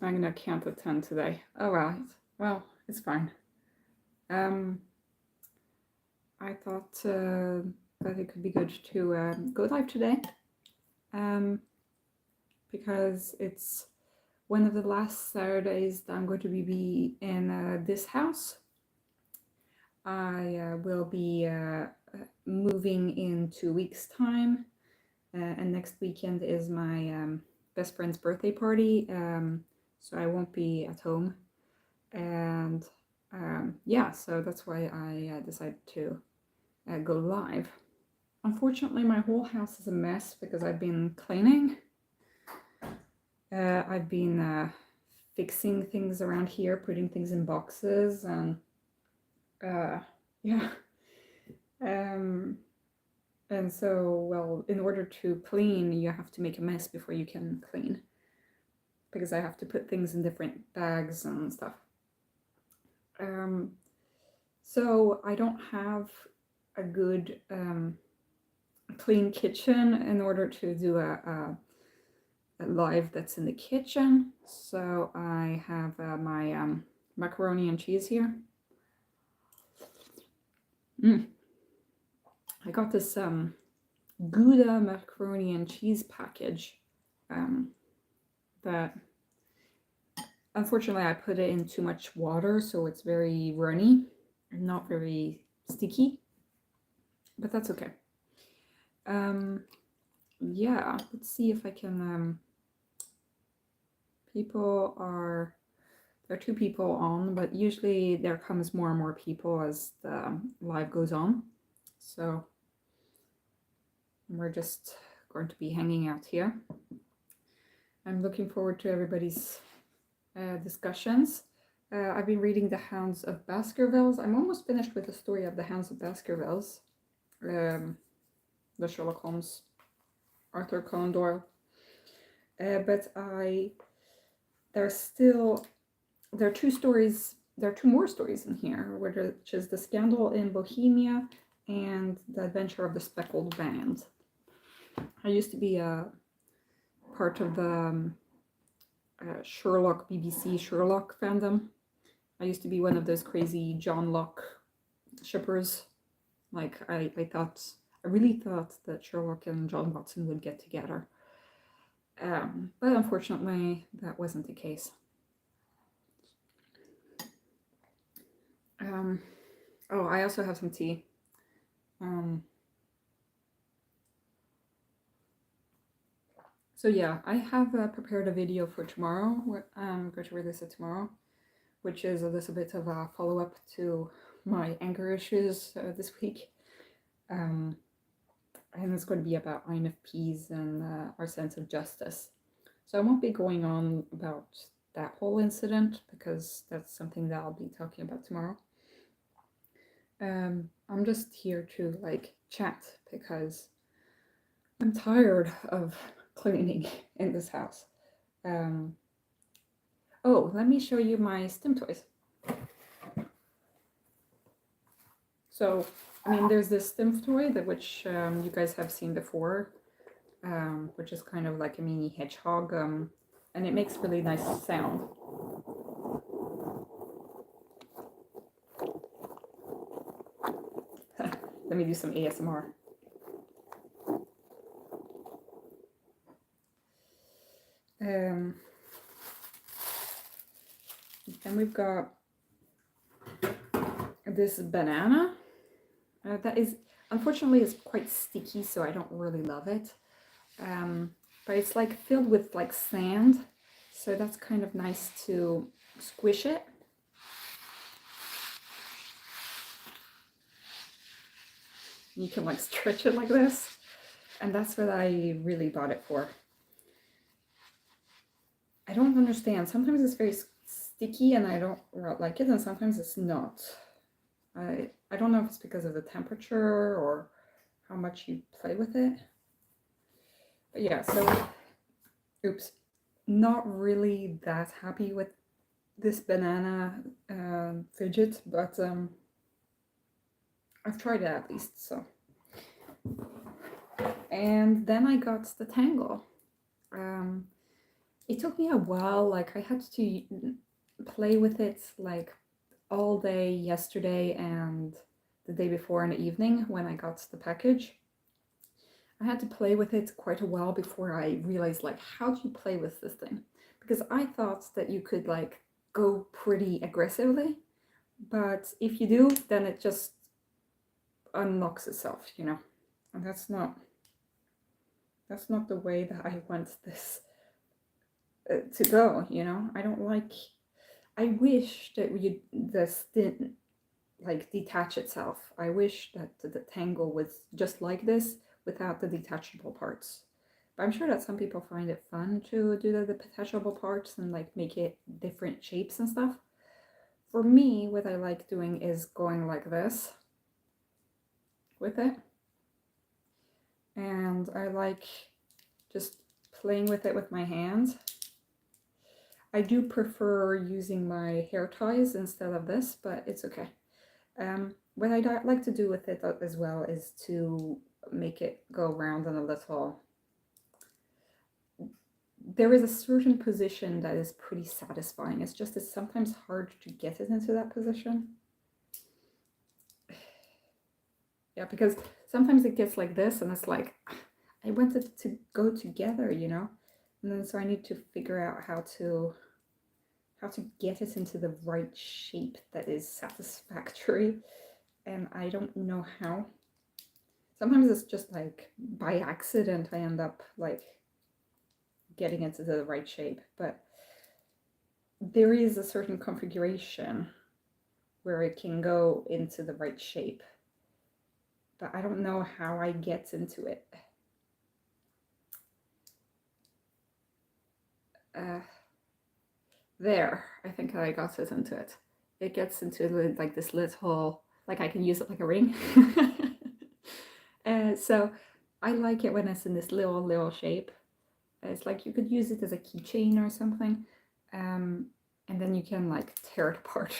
Magna can't attend today. Oh well, it's fine. Um, I thought that it could be good to go live today, um, because it's one of the last Saturdays that I'm going to be in this house. I will be moving in 2 weeks' time, and next weekend is my best friend's birthday party, so I won't be at home. And yeah, so that's why I decided to go live. Unfortunately, my whole house is a mess because I've been cleaning. I've been fixing things around here, putting things in boxes, and yeah. And so, well, in order to clean, you have to make a mess before you can clean, because I have to put things in different bags and stuff. So I don't have a good clean kitchen in order to do a live that's in the kitchen. So I have my macaroni and cheese here. I got this Gouda macaroni and cheese package that unfortunately I put it in too much water, so it's very runny and not very sticky, but that's okay. Yeah, let's see if I can there are 2 people on, but usually there comes more and more people as the live goes on. So we're just going to be hanging out here. I'm looking forward to everybody's discussions. I've been reading The Hounds of Baskervilles. I'm almost finished with the story of The Hounds of Baskervilles, the Sherlock Holmes, Arthur Conan Doyle. But there are 2 stories. There are 2 more stories in here, which is The Scandal in Bohemia and The Adventure of the Speckled Band. I used to be a part of the BBC Sherlock fandom. I used to be one of those crazy John Locke shippers. Like I really thought that Sherlock and John Watson would get together. But unfortunately, that wasn't the case. Oh, I also have some tea. So yeah, I have prepared a video for tomorrow. I'm going to release it tomorrow, which is a little bit of a follow-up to my anger issues this week. And it's going to be about INFPs and our sense of justice. So I won't be going on about that whole incident because that's something that I'll be talking about tomorrow. I'm just here to chat because I'm tired of cleaning in this house. Oh, let me show you my STEM toys. So, I mean, there's this STEM toy which you guys have seen before, which is kind of like a mini hedgehog, and it makes really nice sound. Let me do some ASMR. Then we've got this banana that is, unfortunately, is quite sticky, so I don't really love it. But it's filled with sand, so that's kind of nice to squish it. You can stretch it like this, and that's what I really bought it for. I don't understand. Sometimes it's very sticky and I don't like it, and sometimes it's not. I don't know if it's because of the temperature or how much you play with it. But yeah, so, oops, not really that happy with this banana fidget, but I've tried it at least, so. And then I got the Tangle. it took me a while. Like I had to play with it like all day yesterday and the day before in the evening when I got the package. I had to play with it quite a while before I realized like how do you play with this thing? Because I thought that you could like go pretty aggressively, but if you do, then it just unlocks itself, you know. And that's not the way that I want this to go, you know. I don't like. I wish that this didn't like detach itself. I wish that the Tangle was just like this without the detachable parts. But I'm sure that some people find it fun to do the detachable parts and like make it different shapes and stuff. For me, what I like doing is going like this with it. And I like just playing with it with my hands. I do prefer using my hair ties instead of this, but it's okay. What I like to do with it as well is to make it go around in a little. There is a certain position that is pretty satisfying. It's just it's sometimes hard to get it into that position. Yeah, because sometimes it gets like this and it's like, I want it to go together, you know? And then so I need to figure out how to get it into the right shape that is satisfactory. And I don't know how. Sometimes it's just like by accident I end up like getting it to the right shape, but there is a certain configuration where it can go into the right shape, but I don't know how I get into it. There, I think I got it into it. It gets into like this little, like I can use it like a ring. So I like it when it's in this little shape. It's like you could use it as a keychain or something, and then you can like tear it apart,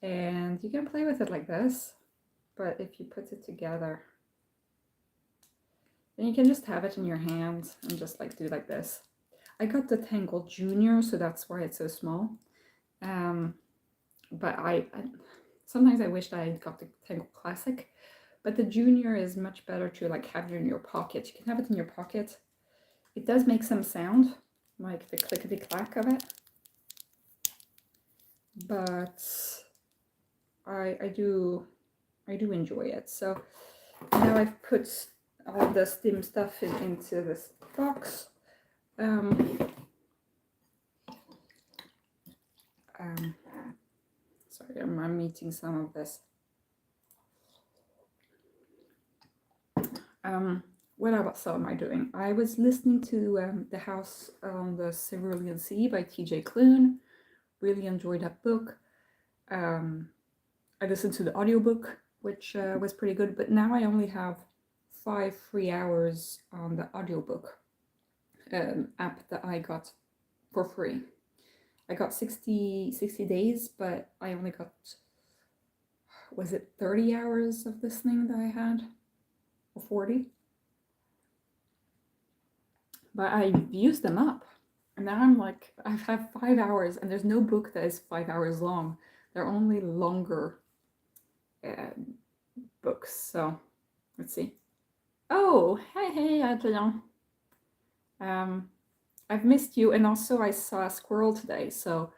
and you can play with it like this. But if you put it together, then you can just have it in your hands and just like do like this. I got the Tangle Junior, so that's why it's so small. But I sometimes I wish that I got the Tangle Classic, but the Junior is much better to like have it in your pocket. You can have it in your pocket. It does make some sound, like the clickety clack of it, but I do enjoy it. So now I've put all the Stim stuff into this box. Sorry, I'm eating some of this. What else am I doing? I was listening to The House on the Cerulean Sea by T.J. Klune. Really enjoyed that book. I listened to the audiobook, which was pretty good, but now I only have 5 free hours on the audiobook app that I got for free. I got 60 days, but I only got, was it 30 hours of listening that I had? Or 40? But I used them up. And now I'm like, I have 5 hours, and there's no book that is 5 hours long. They're only longer books. So let's see. Oh, hey, Adrian. I've missed you, and also I saw a squirrel today. So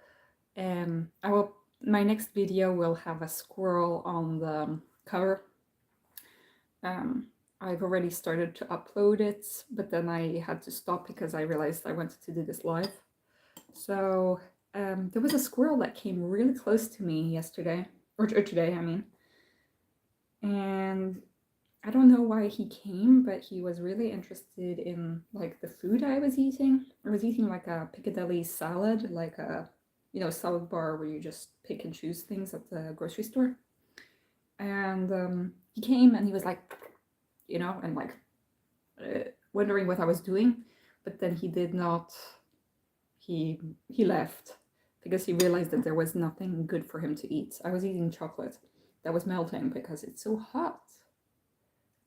I will. My next video will have a squirrel on the cover. I've already started to upload it, but then I had to stop because I realized I wanted to do this live. So there was a squirrel that came really close to me yesterday, or today, I mean. And I don't know why he came, but he was really interested in like the food I was eating. I was eating like a Piccadilly salad, like a, you know, salad bar where you just pick and choose things at the grocery store. And he came and he was like, you know, and like wondering what I was doing, but then he did not. He left because he realized that there was nothing good for him to eat. I was eating chocolate that was melting because it's so hot.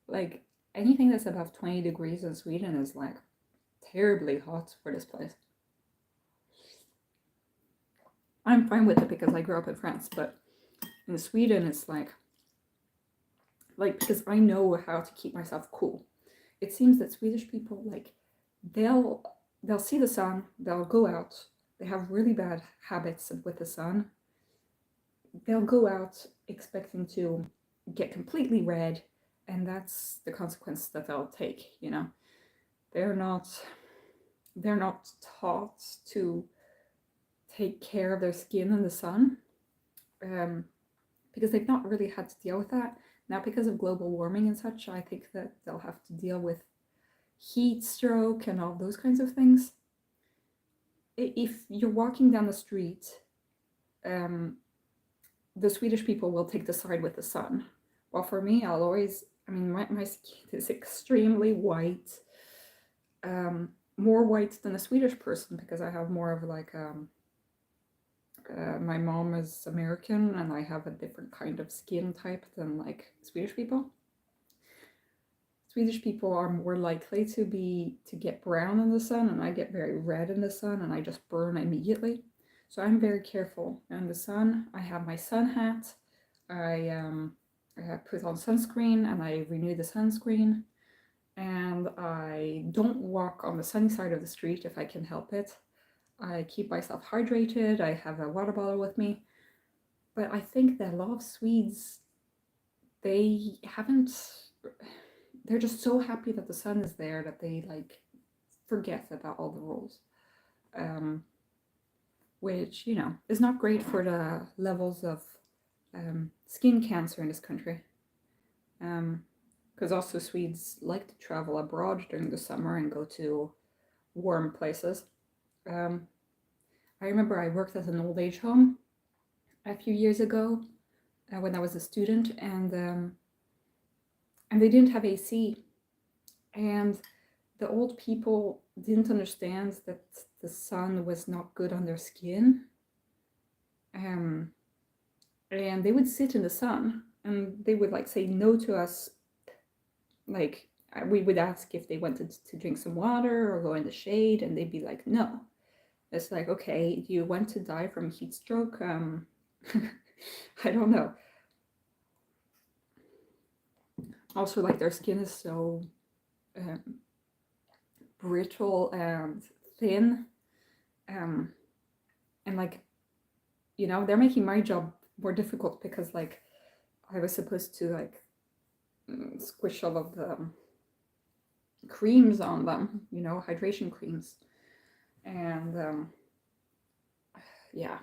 Like anything that's above 20 degrees in Sweden is like terribly hot for this place. I'm fine with it because I grew up in France, but in Sweden it's like because I know how to keep myself cool. It seems that Swedish people like they'll see the sun, they'll go out, they have really bad habits with the sun. They'll go out expecting to get completely red, and that's the consequence that they'll take, you know. They're not taught to take care of their skin in the sun, because they've not really had to deal with that. Now, because of global warming and such, I think that they'll have to deal with heat stroke and all those kinds of things. If you're walking down the street, the Swedish people will take the side with the sun. Well, for me, I'll always, I mean, my skin is extremely white, more white than a Swedish person because I have more of like, my mom is American and I have a different kind of skin type than like Swedish people. Swedish people are more likely to get brown in the sun, and I get very red in the sun and I just burn immediately. So I'm very careful in the sun. I have my sun hat. I put on sunscreen and I renew the sunscreen. And I don't walk on the sunny side of the street if I can help it. I keep myself hydrated. I have a water bottle with me. But I think that a lot of Swedes, they haven't, they're just so happy that the sun is there that they like forget about all the rules. Which, you know, is not great for the levels of skin cancer in this country. Because also Swedes like to travel abroad during the summer and go to warm places. I remember I worked at an old age home a few years ago when I was a student, and they didn't have AC, and the old people didn't understand that the sun was not good on their skin, and they would sit in the sun and they would like say no to us. Like, we would ask if they wanted to drink some water or go in the shade, and they'd be like, no. It's like, okay, you want to die from heat stroke? I don't know. Also, like, their skin is so brittle and thin. And like, you know, they're making my job more difficult because like I was supposed to like squish all of the creams on them, you know, hydration creams. And yeah,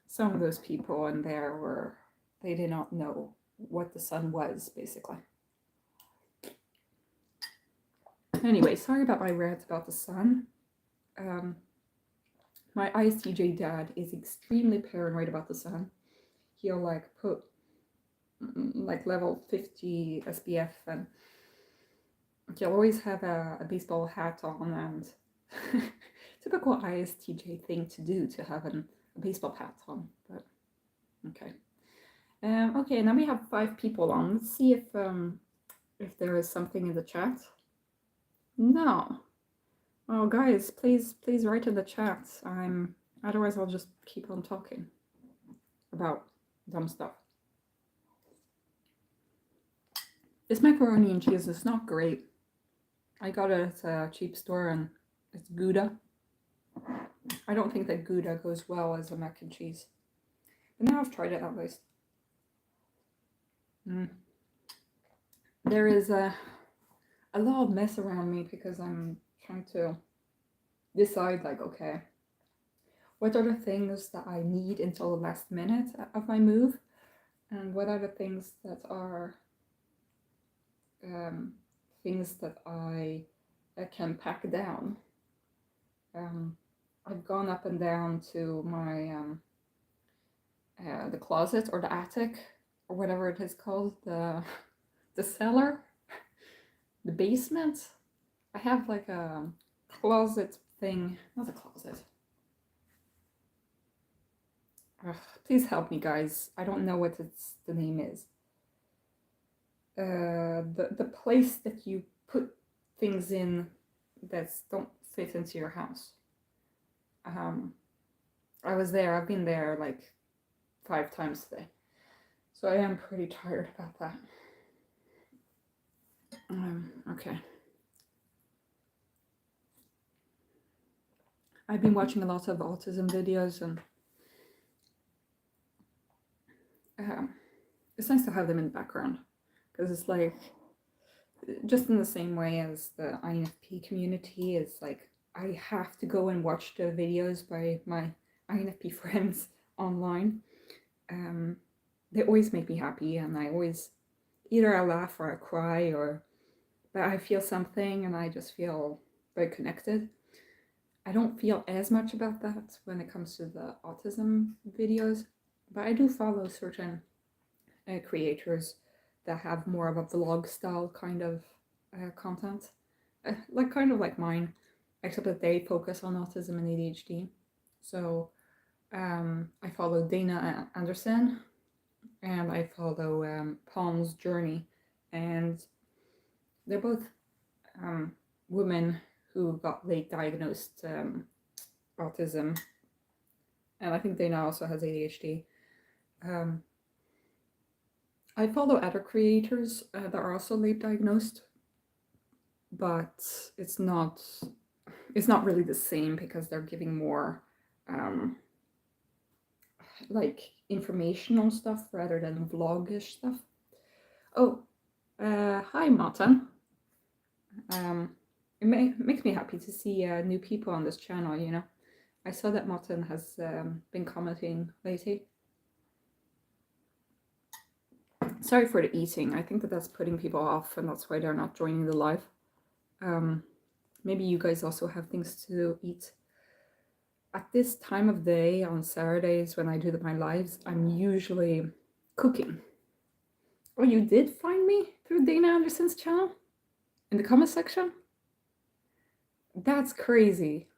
some of those people in there they did not know what the sun was, basically. Anyway, sorry about my rant about the sun. My ISTJ dad is extremely paranoid about the sun. He'll like put like level 50 SPF, and he'll always have a baseball hat on, and typical ISTJ thing to do, to have a baseball hat on, but okay. Okay, now we have 5 people on. Let's see if there is something in the chat. No. Oh, guys, please write in the chat. Otherwise I'll just keep on talking about dumb stuff. This macaroni and cheese is not great. I got it at a cheap store, and it's Gouda. I don't think that Gouda goes well as a mac and cheese. But now I've tried it at least. There is a lot of mess around me because I'm trying to decide, like, okay, what are the things that I need until the last minute of my move, and what are the things that are things that I can pack down. I've gone up and down to my the closet or the attic or whatever it is called, the cellar, the basement. I have like a closet thing, not a closet. Ugh, please help me, guys. I don't know what the name is. The place that you put things in that don't fit into your house. I was there. I've been there like 5 times today. So I am pretty tired about that. Okay. I've been watching a lot of autism videos, and it's nice to have them in the background, because it's like, just in the same way as the INFP community, it's like I have to go and watch the videos by my INFP friends online. They always make me happy, and I always, either I laugh or I cry, or but I feel something and I just feel very connected. I don't feel as much about that when it comes to the autism videos, but I do follow certain creators that have more of a vlog style kind of content, like kind of like mine, except that they focus on autism and ADHD. So I follow Dana Anderson, and I follow Palm's Journey, and they're both women who got late diagnosed autism, and I think Dana also has ADHD. I follow other creators that are also late diagnosed, but it's not really the same, because they're giving more like informational stuff rather than vlogish stuff. Oh, hi Martin. It makes me happy to see new people on this channel, you know. I saw that Martin has been commenting lately. Sorry for the eating. I think that that's putting people off, and that's why they're not joining the live. Maybe you guys also have things to eat. At this time of day on Saturdays when I do my lives, I'm usually cooking. Oh, you did find me through Dana Anderson's channel? In the comment section? That's crazy.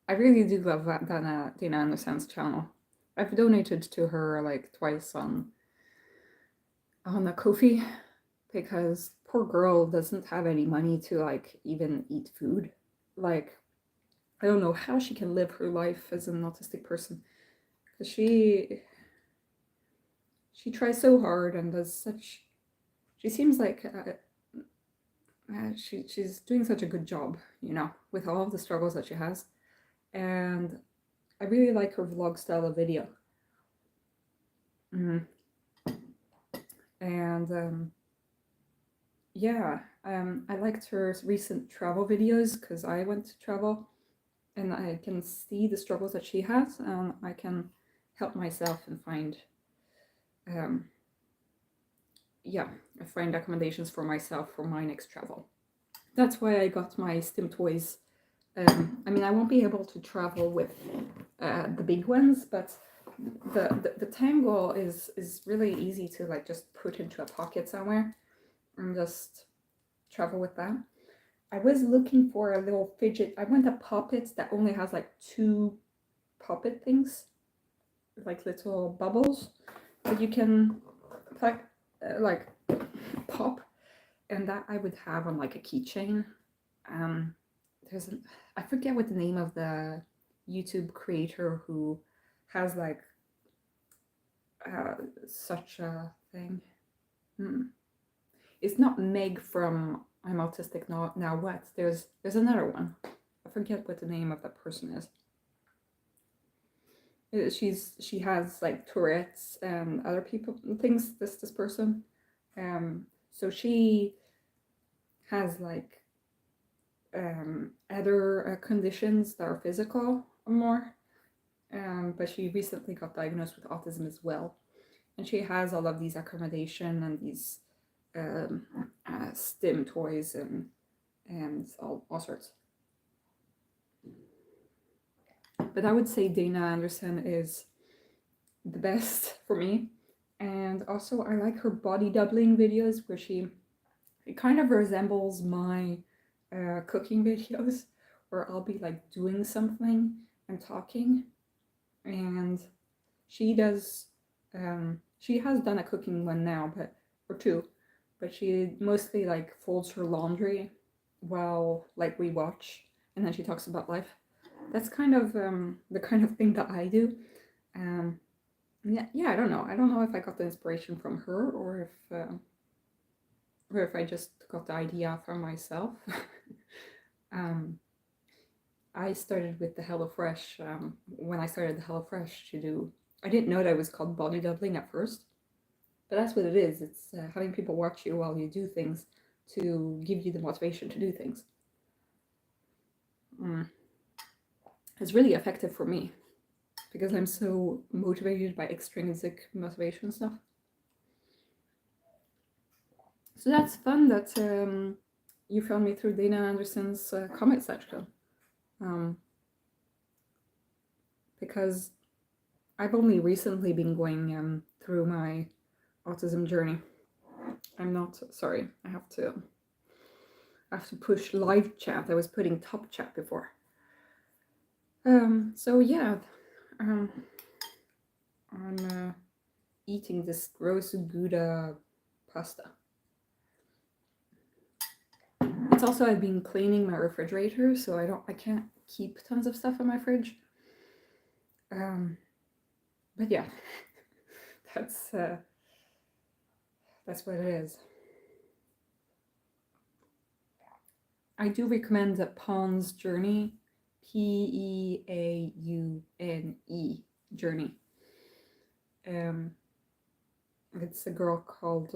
I really do love that Dana Anderson's channel. I've donated to her like twice on the Ko-fi, because poor girl doesn't have any money to like even eat food. Like, I don't know how she can live her life as an autistic person, because she tries so hard and does such. She seems like she's doing such a good job, you know, with all of the struggles that she has, and I really like her vlog style of video. And yeah, I liked her recent travel videos, because I went to travel, and I can see the struggles that she has, and I can help myself and find find recommendations for myself for my next travel. That's why I got my Stim Toys. I mean, I won't be able to travel with the big ones, but the Tangle is really easy to like just put into a pocket somewhere and just travel with that. I was looking for a little fidget. I want a poppet that only has like 2 poppet things, like little bubbles that you can like pop, and that I would have on like a keychain. I forget what the name of the YouTube creator who has like such a thing. It's not Meg from I'm Autistic Now What? There's another one. I forget what the name of that person is. She has like Tourette's and other things. This person. So she has like other conditions that are physical more. But she recently got diagnosed with autism as well, and she has all of these accommodation and these Stim toys and all sorts. But I would say Dana Anderson is the best for me. And also I like her body doubling videos, where it kind of resembles my cooking videos, where I'll be like doing something and talking. And she does, she has done a cooking one now, or 2, but she mostly like folds her laundry while like we watch, and then she talks about life. that's kind of the kind of thing that I do. Yeah, I don't know. I don't know if I got the inspiration from her or if I just got the idea from myself. I started with the HelloFresh when I started the HelloFresh to do. I didn't know that it was called body doubling at first, but that's what it is. It's having people watch you while you do things to give you the motivation to do things. It's really effective for me because I'm so motivated by extrinsic motivation stuff. So that's fun that you found me through Dana Anderson's comment section. Because I've only recently been going through my autism journey. I'm not sorry. I have to push live chat. I was putting top chat before. So yeah, I'm eating this gross Gouda pasta. It's also I've been cleaning my refrigerator, so I can't keep tons of stuff in my fridge. But yeah, that's what it is. I do recommend that Pawn's Journey, Peaune Journey. It's a girl called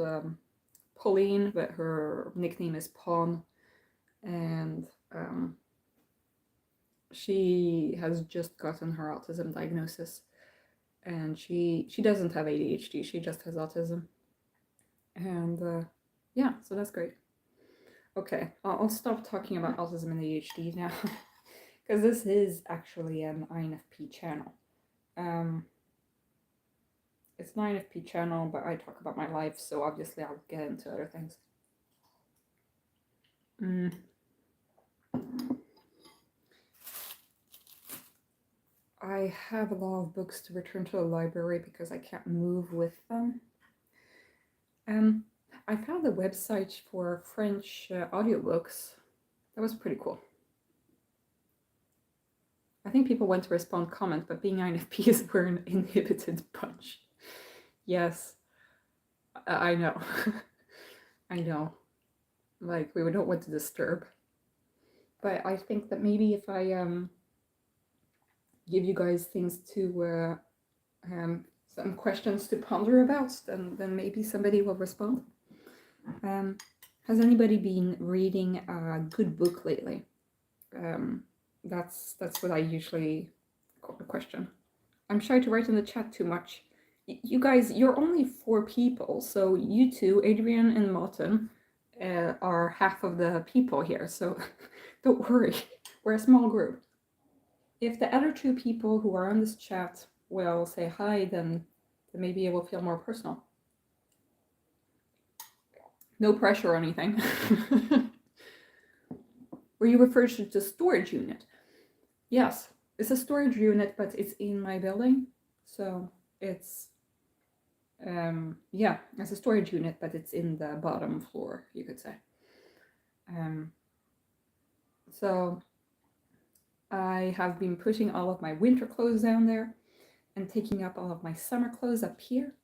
Pauline, but her nickname is Pawn, and she has just gotten her autism diagnosis, and she doesn't have ADHD, she just has autism, and yeah, so that's great. Okay, I'll stop talking about autism and ADHD now, because this is actually an INFP channel. It's an INFP channel, but I talk about my life, so obviously I'll get into other things. I have a lot of books to return to the library because I can't move with them. I found a website for French audiobooks. That was pretty cool. I think people went to respond comment, but being INFPs were an inhibited bunch. Yes, I know. I know. Like, we don't want to disturb. But I think that maybe if I give you guys things to some questions to ponder about, then maybe somebody will respond. Has anybody been reading a good book lately? That's what I usually call the question. I'm shy to write in the chat too much. You guys, you're only 4 people, so you two, Adrian and Martin, are half of the people here, so don't worry, we're a small group. If the other 2 people who are on this chat will say hi, then maybe it will feel more personal. No pressure or anything. Were you referred to the storage unit? Yes, it's a storage unit, but it's in my building, so it's yeah, it's a storage unit, but it's in the bottom floor, you could say. So I have been putting all of my winter clothes down there and taking up all of my summer clothes up here.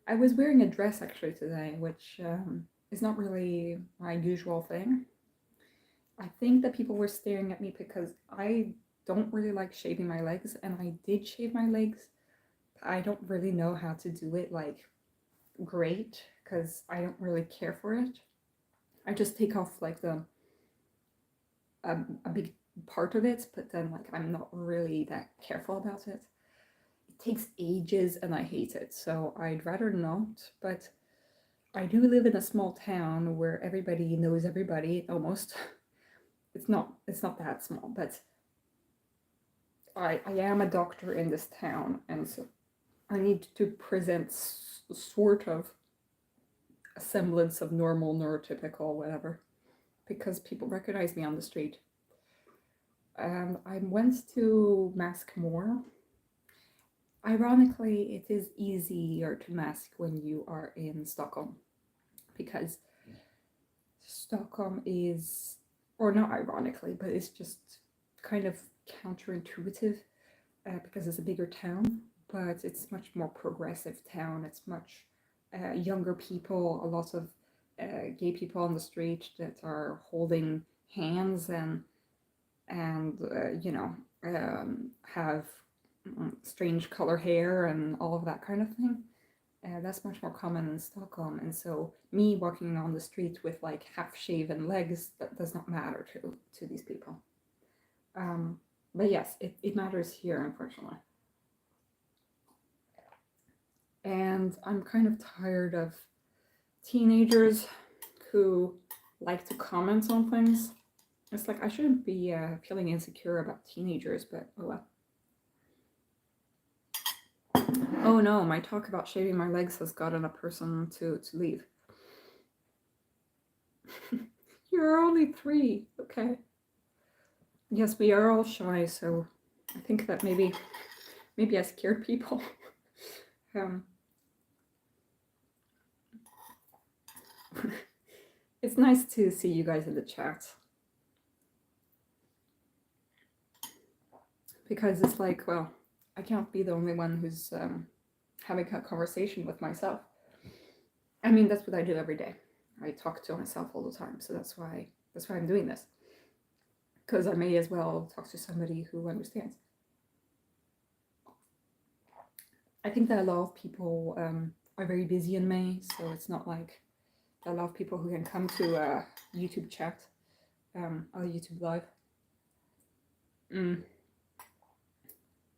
I was wearing a dress actually today, which is not really my usual thing. I think that people were staring at me because I don't really like shaving my legs, and I did shave my legs. I don't really know how to do it like great because I don't really care for it. I just take off like the a big part of it, but then like I'm not really that careful about it. It takes ages and I hate it, so I'd rather not. But I do live in a small town where everybody knows everybody almost. It's not that small, but I am a doctor in this town, and so I need to present sort of a semblance of normal, neurotypical, whatever, because people recognize me on the street. I went to mask more. Ironically, it is easier to mask when you are in Stockholm, because Stockholm is, or not ironically, but it's just kind of counterintuitive because it's a bigger town, but it's much more progressive town. It's much younger people, a lot of gay people on the street that are holding hands and you know, have strange color hair and all of that kind of thing. That's much more common in Stockholm, and so me walking on the street with like half-shaven legs, that does not matter to these people. But yes, it matters here, unfortunately. And I'm kind of tired of teenagers who like to comment on things. It's like I shouldn't be feeling insecure about teenagers, but oh well. Oh no, my talk about shaving my legs has gotten a person to leave. You're only 3, okay. Yes, we are all shy, so I think that maybe I scared people. It's nice to see you guys in the chat. Because it's like, well, I can't be the only one who's having a conversation with myself. I mean, that's what I do every day. I talk to myself all the time, so that's why I'm doing this. Because I may as well talk to somebody who understands. I think that a lot of people are very busy in May, so it's not like a lot of people who can come to a YouTube chat or YouTube live.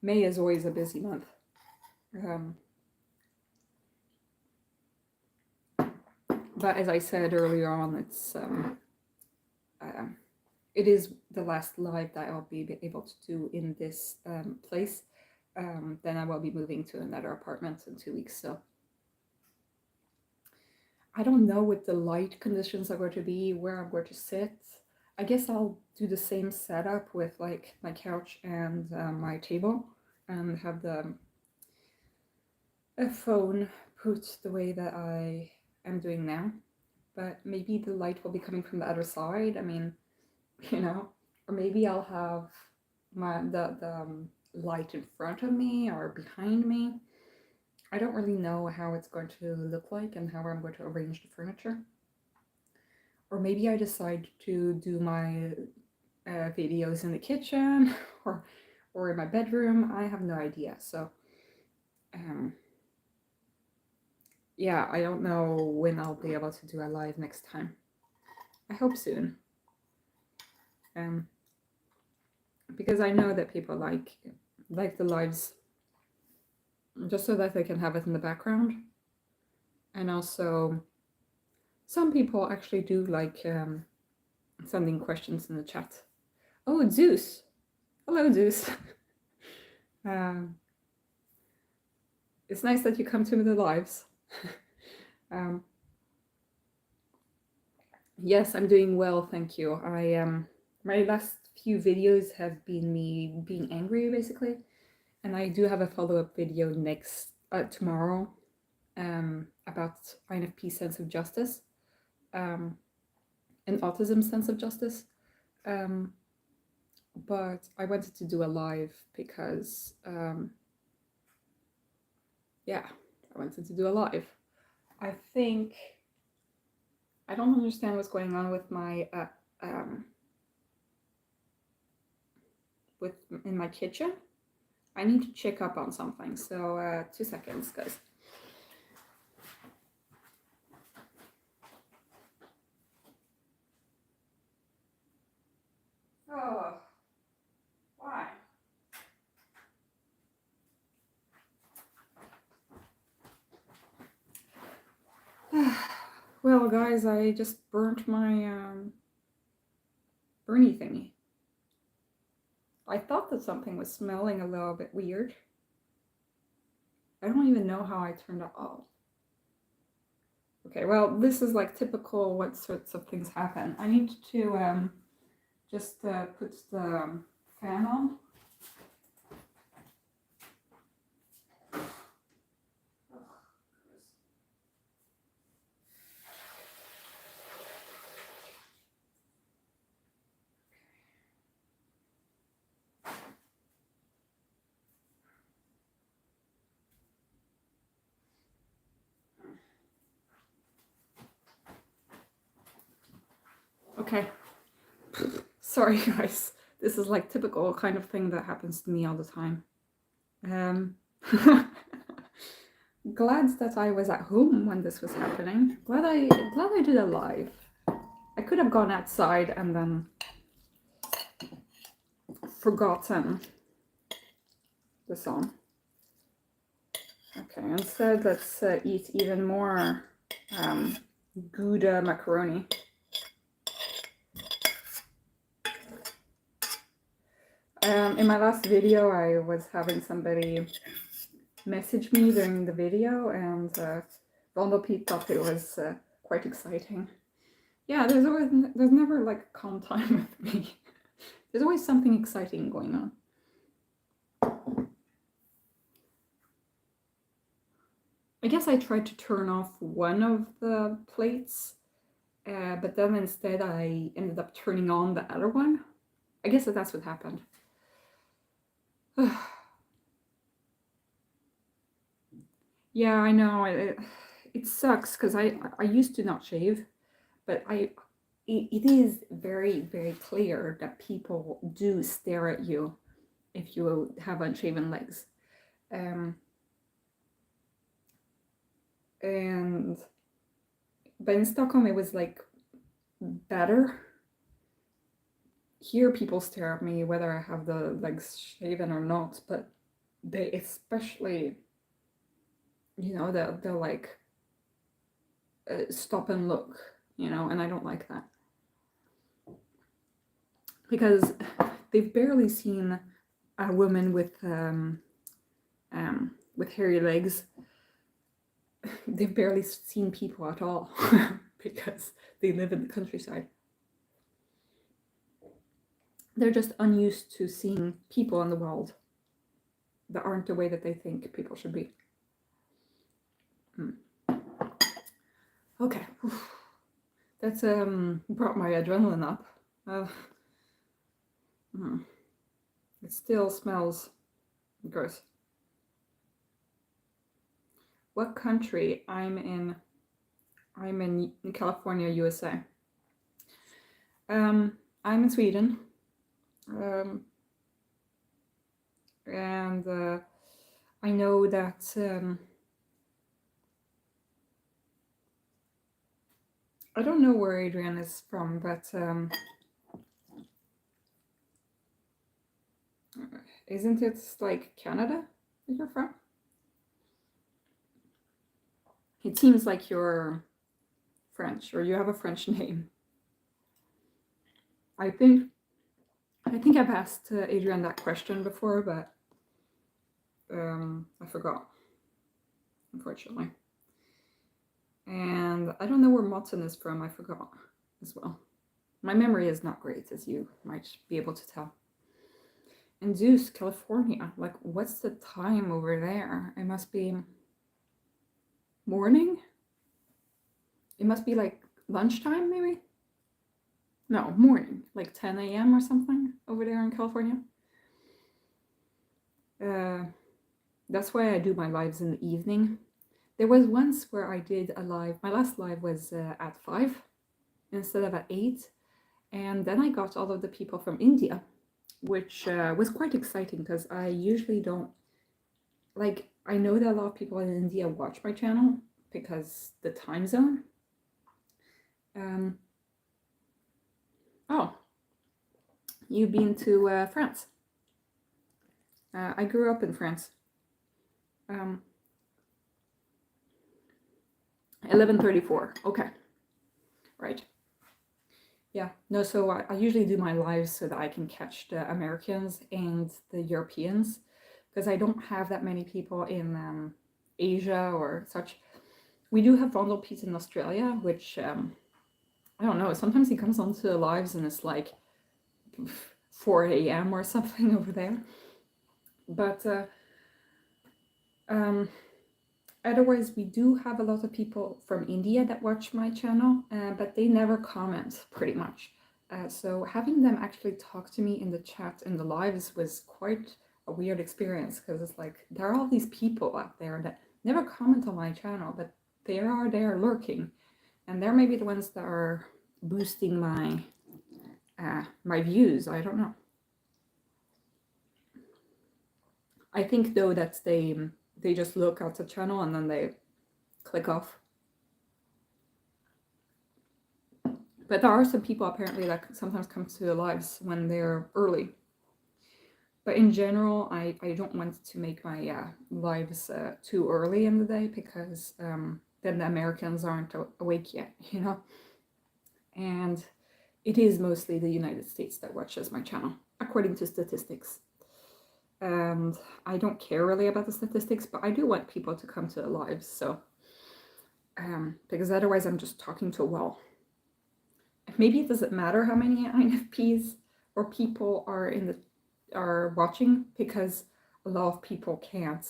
May is always a busy month. But as I said earlier on, it is the last live that I'll be able to do in this place. Then I will be moving to another apartment in 2 weeks. So I don't know what the light conditions are going to be, where I'm going to sit. I guess I'll do the same setup with like my couch and my table, and have the phone put the way that I am doing now. But maybe the light will be coming from the other side. I mean, you know, or maybe I'll have the light in front of me or behind me. I don't really know how it's going to look like and how I'm going to arrange the furniture. Or maybe I decide to do my videos in the kitchen or in my bedroom. I have no idea. So yeah, I don't know when I'll be able to do a live next time. I hope soon. Because I know that people like the lives just so that they can have it in the background. And also, some people actually do like sending questions in the chat. Oh, Zeus. Hello, Zeus. It's nice that you come to the lives. Yes, I'm doing well, thank you. My last few videos have been me being angry, basically. And I do have a follow-up video tomorrow about INFP sense of justice and autism sense of justice. But I wanted to do a live because, yeah, I wanted to do a live. I think I don't understand what's going on with my in my kitchen. I need to check up on something. So 2 seconds, guys. Oh, why? Well, guys, I just burnt my Bernie thingy. I thought that something was smelling a little bit weird. I don't even know how I turned it off. Okay, well, this is like typical what sorts of things happen. I need to just put the fan on. Okay. Sorry, guys. This is like typical kind of thing that happens to me all the time. Glad that I was at home when this was happening. Glad I did a live. I could have gone outside and then forgotten the song. Okay, instead let's eat even more Gouda macaroni. In my last video, I was having somebody message me during the video, and Vondelpete thought it was quite exciting. Yeah, there's never like a calm time with me. There's always something exciting going on. I guess I tried to turn off one of the plates, but then instead I ended up turning on the other one. I guess that's what happened. Yeah, I know. It sucks because I used to not shave, but it is very, very clear that people do stare at you if you have unshaven legs. But in Stockholm it was like better. Here people stare at me whether I have the legs shaven or not, but they especially, you know, they'll like stop and look, you know, and I don't like that. Because they've barely seen a woman with hairy legs. They've barely seen people at all because they live in the countryside. They're just unused to seeing people in the world that aren't the way that they think people should be. Okay, that's brought my adrenaline up. It still smells gross. What country? I'm in California, USA. I'm in Sweden. And I know that I don't know where Adrian is from, but isn't it like Canada that you're from? It seems like you're French, or you have a French name. I think I've asked Adrian that question before, but I forgot, unfortunately. And I don't know where Martin is from, I forgot as well. My memory is not great, as you might be able to tell. And Zeus, California, like what's the time over there? It must be morning? It must be like lunchtime, maybe? No, morning, like 10 a.m. or something over there in California. That's why I do my lives in the evening. There was once where I did a live, my last live was at 5 instead of at 8. And then I got all of the people from India, which was quite exciting because I usually don't, like, I know that a lot of people in India watch my channel because the time zone. Oh, you've been to France. I grew up in France. 11:34. Okay. Right. Yeah. No, so I usually do my lives so that I can catch the Americans and the Europeans, because I don't have that many people in Asia or such. We do have Vondelpete in Australia, which I don't know. Sometimes he comes onto the lives and it's like 4 a.m. or something over there. But otherwise, we do have a lot of people from India that watch my channel, but they never comment, pretty much. So having them actually talk to me in the chat in the lives was quite a weird experience, because it's like there are all these people out there that never comment on my channel, but they are there lurking, and they're maybe the ones that are boosting my my views. I don't know. I think though that they just look at the channel and then they click off. But there are some people apparently that sometimes come to the lives when they're early. But in general, I don't want to make my lives too early in the day because then the Americans aren't awake yet, you know? And it is mostly the United States that watches my channel, according to statistics. And I don't care really about the statistics, but I do want people to come to the lives, so because otherwise I'm just talking to a wall. Maybe it doesn't matter how many INFPs or people are watching, because a lot of people can't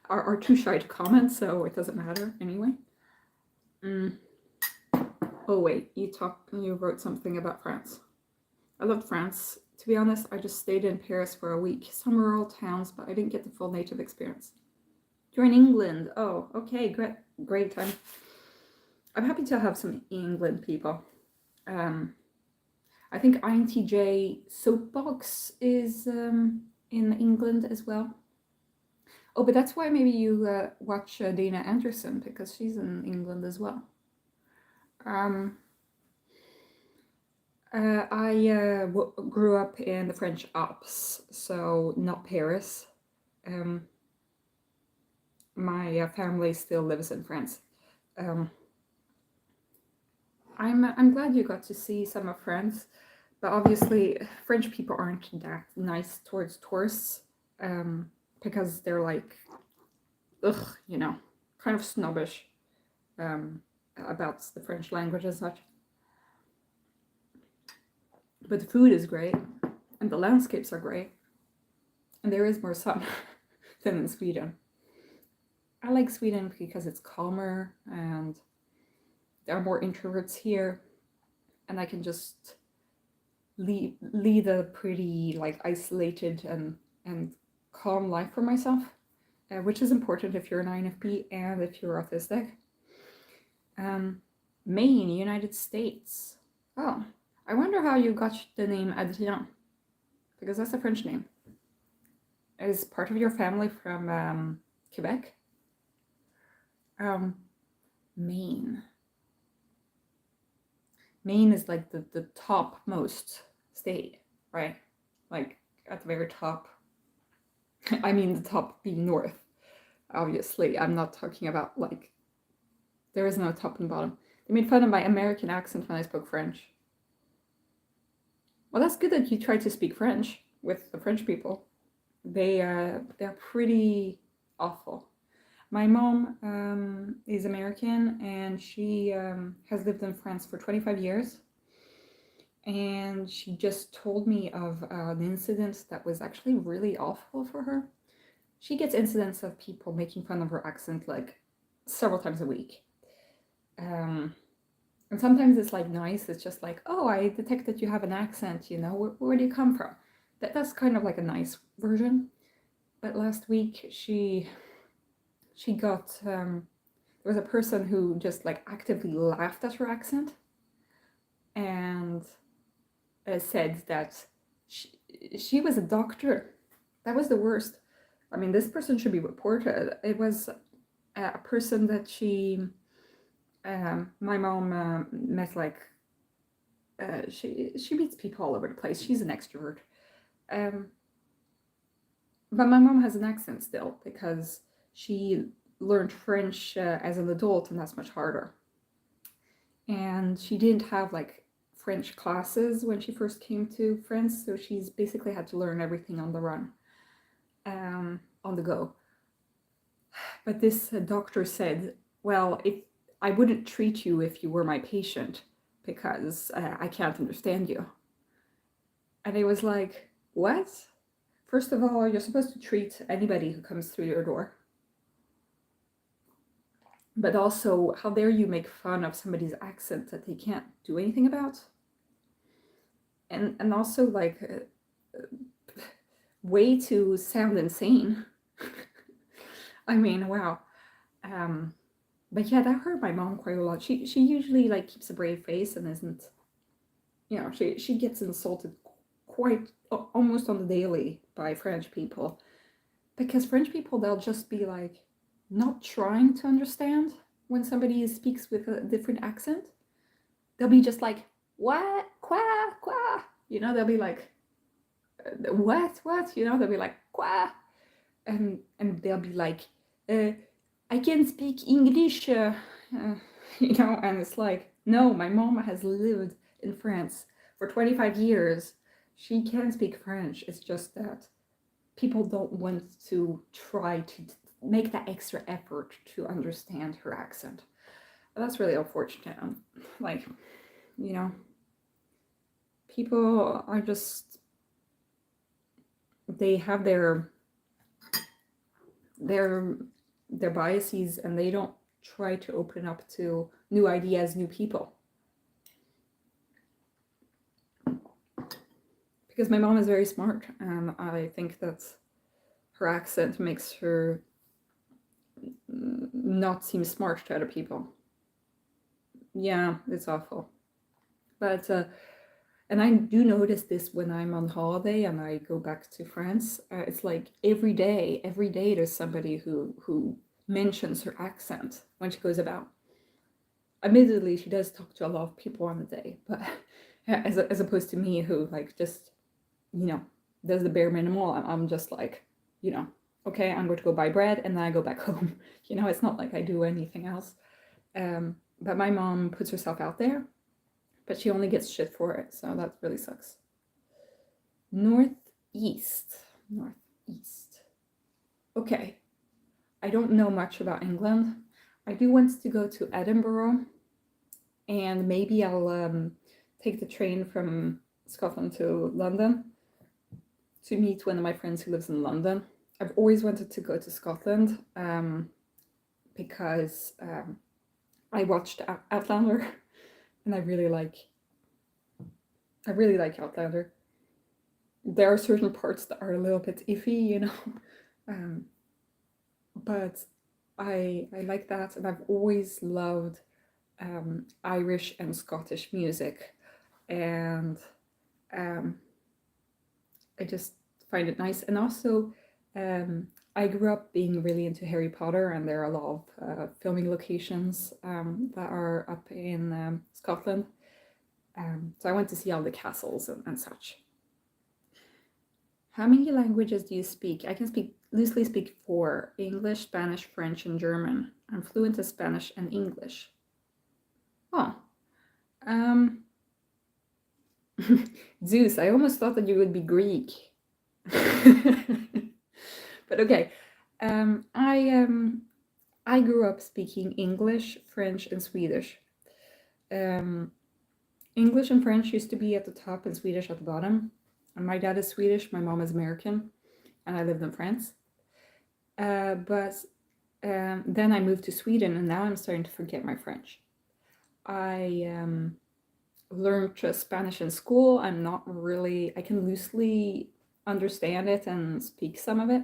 are too shy to comment, so it doesn't matter anyway. Oh wait, you wrote something about France. I loved France. To be honest, I just stayed in Paris for a week. Some rural towns, but I didn't get the full native experience. You're in England. Oh, okay, great time. I'm happy to have some England people. I think INTJ Soapbox is in England as well. Oh, but that's why maybe you watch Dana Anderson, because she's in England as well. I grew up in the French Alps, so not Paris. My family still lives in France. I'm glad you got to see some of France, but obviously French people aren't that nice towards tourists, because they're like, ugh, you know, kind of snobbish about the French language and such. But the food is great, and the landscapes are great, and there is more sun than in Sweden. I like Sweden because it's calmer, and there are more introverts here, and I can just lead a pretty like isolated and calm life for myself, which is important if you're an INFP and if you're autistic. Maine, United States. Oh, I wonder how you got the name Adrien, because that's a French name. Is part of your family from Quebec? Maine. Maine is like the topmost state, right? Like at the very top. I mean the top being north, obviously. I'm not talking about like, there is no top and bottom. They made fun of my American accent when I spoke French. Well, that's good that you tried to speak French with the French people. They're pretty awful. My mom is American, and she has lived in France for 25 years. And she just told me of an incident that was actually really awful for her. She gets incidents of people making fun of her accent like several times a week. And sometimes it's like nice, it's just like, oh, I detect that you have an accent, you know, where do you come from? That's kind of like a nice version. But last week she got, there was a person who just like actively laughed at her accent and said that she was a doctor. That was the worst. I mean, this person should be reported. It was a person that my mom met, like, she meets people all over the place. She's an extrovert. But my mom has an accent still because she learned French as an adult, and that's much harder. And she didn't have like French classes when she first came to France, so she's basically had to learn everything on the run, on the go. But this doctor said, well, if I wouldn't treat you if you were my patient, because I can't understand you. And it was like, what? First of all, you're supposed to treat anybody who comes through your door. But also, how dare you make fun of somebody's accent that they can't do anything about? And also, like, way to sound insane. I mean, wow. But yeah, that hurt my mom quite a lot. She usually like keeps a brave face and isn't you know, she gets insulted quite almost on the daily by French people, because French people, they'll just be like not trying to understand when somebody speaks with a different accent. They'll be just like, what, qua, qua, you know, they'll be like, what, you know, they'll be like, qua, and they'll be like, I can speak English, you know, and it's like, no, my mom has lived in France for 25 years. She can speak French. It's just that people don't want to try to make that extra effort to understand her accent. That's really unfortunate. Like, you know, people are just, they have their biases, and they don't try to open up to new ideas, new people. Because my mom is very smart, and I think that her accent makes her not seem smart to other people. Yeah, it's awful. But and I do notice this when I'm on holiday and I go back to France. It's like every day there's somebody who mentions her accent when she goes about. Admittedly, she does talk to a lot of people on the day, but as opposed to me, who like just, you know, does the bare minimal. I'm just like, you know, okay, I'm going to go buy bread and then I go back home. You know, it's not like I do anything else. But my mom puts herself out there, but she only gets shit for it, so that really sucks. Northeast. Okay, I don't know much about England. I do want to go to Edinburgh, and maybe I'll take the train from Scotland to London to meet one of my friends who lives in London. I've always wanted to go to Scotland because I watched Outlander, and I really like Outlander. There are certain parts that are a little bit iffy, you know, but I like that, and I've always loved Irish and Scottish music, and I just find it nice. And also, I grew up being really into Harry Potter, and there are a lot of filming locations that are up in Scotland. So I went to see all the castles and such. How many languages do you speak? I can loosely speak 4: English, Spanish, French, and German. I'm fluent in Spanish and English. Oh. Zeus, I almost thought that you would be Greek. But okay. I grew up speaking English, French, and Swedish. English and French used to be at the top and Swedish at the bottom. And my dad is Swedish, my mom is American, and I lived in France. But then I moved to Sweden, and now I'm starting to forget my French. I learned Spanish in school. I can loosely understand it and speak some of it.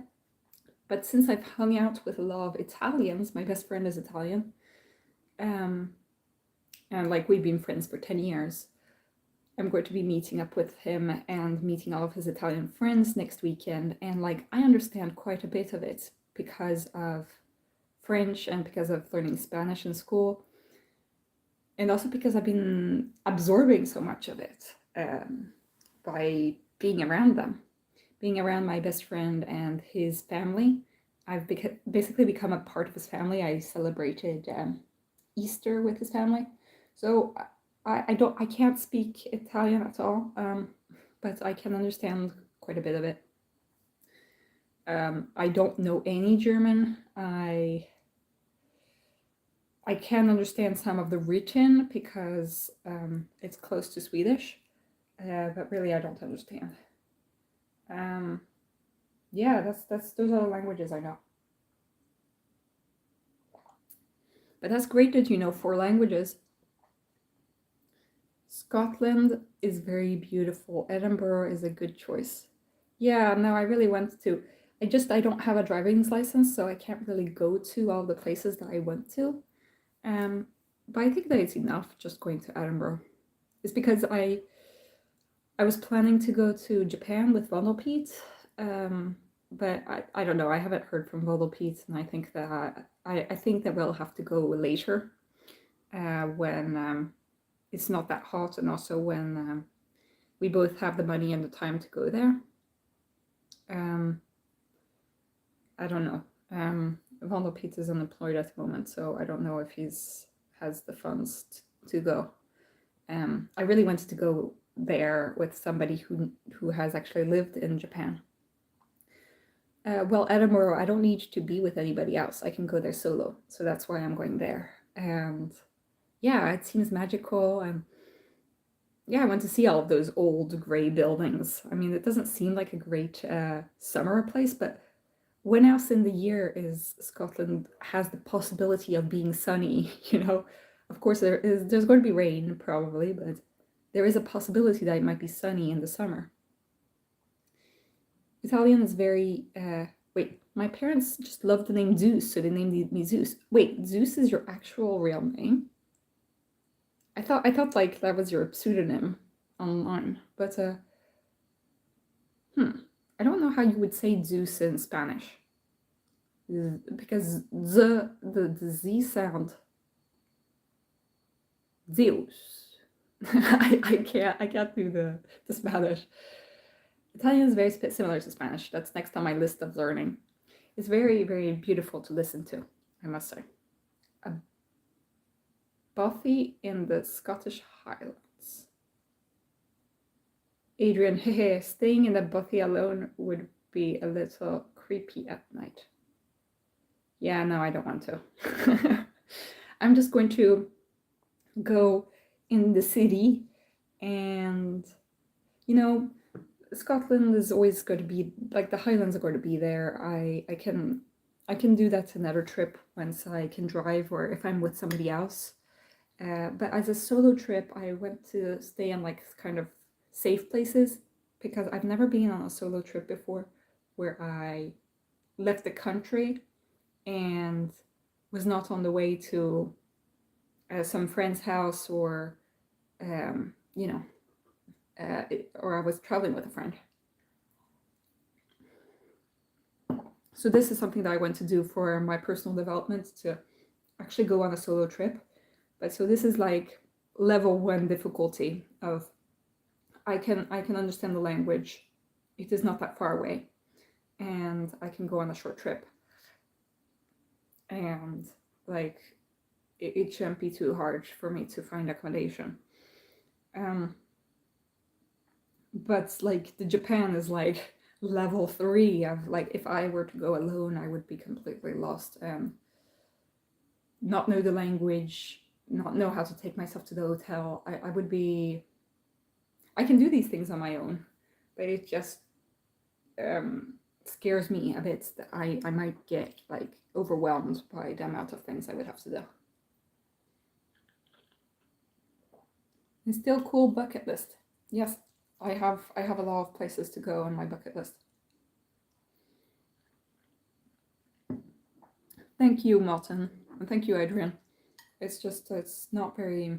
But since I've hung out with a lot of Italians, my best friend is Italian, and like we've been friends for 10 years. I'm going to be meeting up with him and meeting all of his Italian friends next weekend, and like I understand quite a bit of it because of French and because of learning Spanish in school, and also because I've been absorbing so much of it by being around them. Being around my best friend and his family, I've basically become a part of his family. I celebrated Easter with his family, so I can't speak Italian at all, but I can understand quite a bit of it. I don't know any German. I can understand some of the written because it's close to Swedish, but really I don't understand. Yeah, those are the languages I know. But that's great that you know 4 languages. Scotland is very beautiful. Edinburgh is a good choice. Yeah, no, I really want to. I don't have a driving license, so I can't really go to all the places that I went to. But I think that it's enough just going to Edinburgh. It's because I was planning to go to Japan with Vondelpiet, but I don't know. I haven't heard from Vondelpiet, and I think that I think that we'll have to go later when it's not that hot, and also when we both have the money and the time to go there. I don't know. Vondelpiet is unemployed at the moment, so I don't know if has the funds to go. I really wanted to go there with somebody who has actually lived in Japan. Well, Edinburgh, I don't need to be with anybody else. I can go there solo, so that's why I'm going there. And yeah, it seems magical, and yeah, I want to see all of those old grey buildings. I mean, it doesn't seem like a great summer place, but when else in the year is Scotland has the possibility of being sunny? You know, of course there's going to be rain probably, but there is a possibility that it might be sunny in the summer. Italian is very wait, my parents just love the name Zeus, so they named me Zeus. Wait, Zeus is your actual real name? I thought like that was your pseudonym online, but I don't know how you would say Zeus in Spanish. Because the Z sound, Zeus. I can't do the Spanish. Italian is very similar to Spanish. That's next on my list of learning. It's very, very beautiful to listen to, I must say. A bothy in the Scottish Highlands. Adrian, hehe, staying in the bothy alone would be a little creepy at night. Yeah, no, I don't want to. I'm just going to go in the city, and you know, Scotland is always going to be like the Highlands are going to be there. I can do that another trip once I can drive or if I'm with somebody else. But as a solo trip, I went to stay in like kind of safe places because I've never been on a solo trip before where I left the country and was not on the way to some friend's house or you know, or I was traveling with a friend. So this is something that I want to do for my personal development, to actually go on a solo trip. But so this is like level 1 difficulty of I can understand the language. It is not that far away, and I can go on a short trip. And like it shouldn't be too hard for me to find accommodation. But like the Japan is like level 3 of like if I were to go alone, I would be completely lost and not know the language, not know how to take myself to the hotel. I would be, I can do these things on my own, but it just scares me a bit that I might get like overwhelmed by the amount of things I would have to do. It's still cool bucket list. Yes, I have a lot of places to go on my bucket list. Thank you, Martin, and thank you, Adrian. It's just it's not very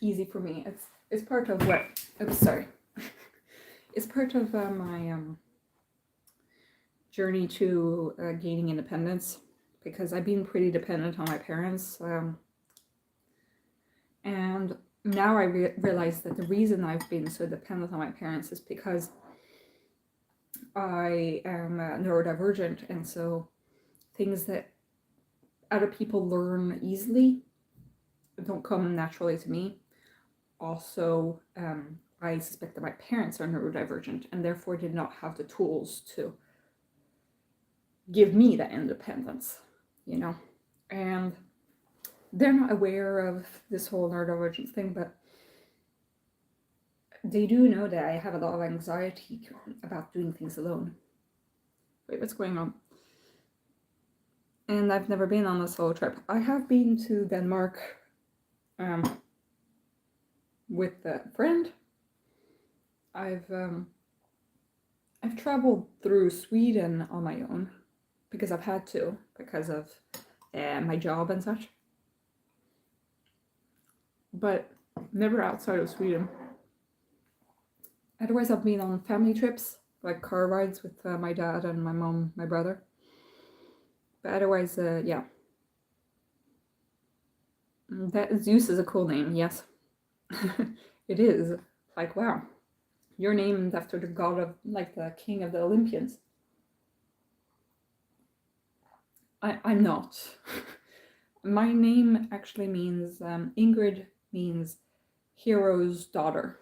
easy for me. It's part of what. Oops, sorry. It's part of my journey to gaining independence, because I've been pretty dependent on my parents, and now I realize that the reason I've been so dependent on my parents is because I am neurodivergent, and so things that other people learn easily don't come naturally to me. Also, I suspect that my parents are neurodivergent and therefore did not have the tools to give me that independence, you know, and they're not aware of this whole neurodivergence thing, but they do know that I have a lot of anxiety about doing things alone. Wait, what's going on? And I've never been on a solo trip. I have been to Denmark with a friend. I've traveled through Sweden on my own because I've had to, because of my job and such, but never outside of Sweden. Otherwise, I've been on family trips, like car rides with my dad and my mom, my brother. But otherwise, yeah. That Zeus is a cool name, yes. It is. Like, wow. You're named after the god of, like, the king of the Olympians. I'm not. My name actually means, Ingrid means hero's daughter.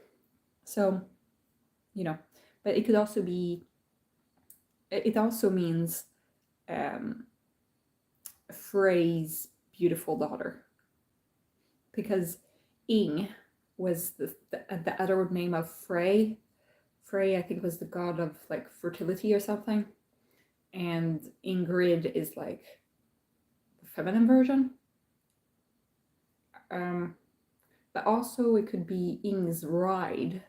So, you know, but it could also be, it also means Frey's beautiful daughter. Because Ing was the other name of Frey. Frey, I think, was the god of like fertility or something. And Ingrid is like the feminine version. But also it could be Ing's ride,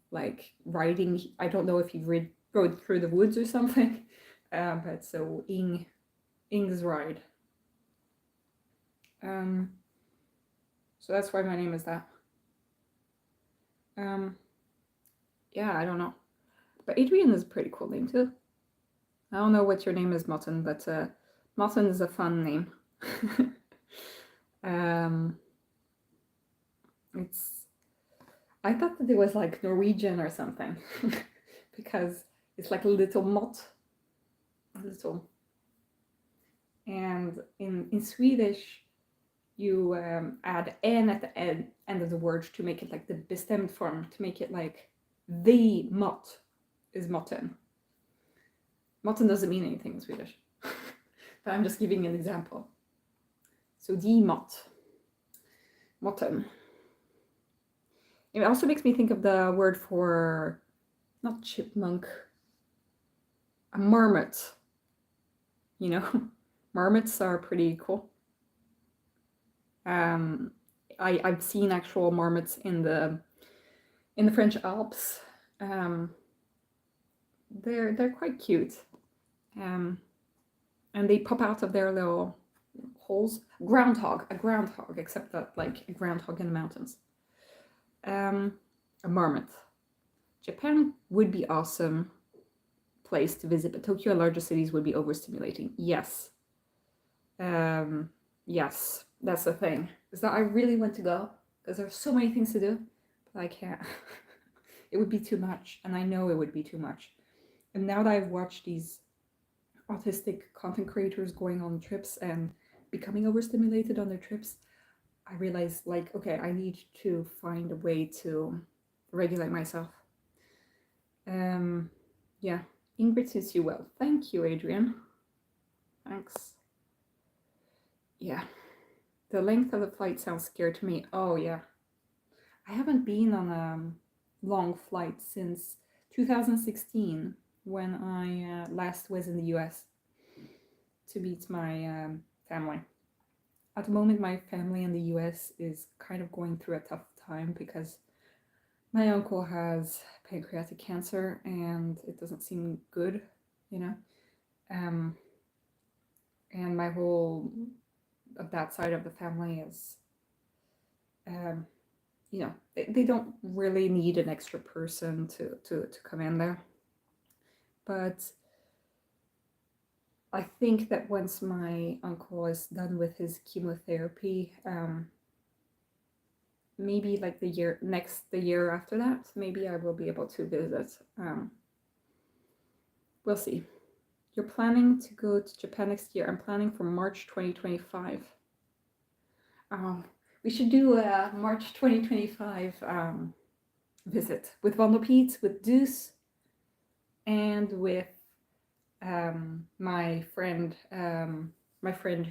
like riding. I don't know if you rode through the woods or something, but so Ing's ride. So that's why my name is that. Yeah, I don't know, but Adrian is a pretty cool name too. I don't know what your name is, Motten, but Motten is a fun name. It's. I thought that it was like Norwegian or something, because it's like a little mott, a little. And in Swedish, you add n at the end of the word to make it like the bestämd form, to make it like the mott is motten. Motten doesn't mean anything in Swedish, but I'm just giving an example. So the mott, motten. It also makes me think of the word for, not chipmunk, a marmot. You know, marmots are pretty cool. I've seen actual marmots in the French Alps. They're quite cute, and they pop out of their little holes. A groundhog, except that like a groundhog in the mountains. A marmot. Japan would be awesome place to visit, but Tokyo and larger cities would be overstimulating. Yes. Yes, that's the thing. Is that I really want to go because there's so many things to do, but I can't. It would be too much, and I know it would be too much. And now that I've watched these autistic content creators going on trips and becoming overstimulated on their trips, I realize, like, okay, I need to find a way to regulate myself. Yeah, Ingrid suits you well. Thank you, Adrian. Thanks. Yeah, the length of the flight sounds scary to me. Oh yeah, I haven't been on a long flight since 2016 when I last was in the US to meet my family. At the moment, my family in the US is kind of going through a tough time because my uncle has pancreatic cancer and it doesn't seem good, you know. And my whole of that side of the family is, you know, they don't really need an extra person to come in there. But I think that once my uncle is done with his chemotherapy, maybe like the year after that, maybe I will be able to visit. We'll see. You're planning to go to Japan next year. I'm planning for March 2025. We should do a March 2025 visit with Vanderpeet, with Deuce, and with my friend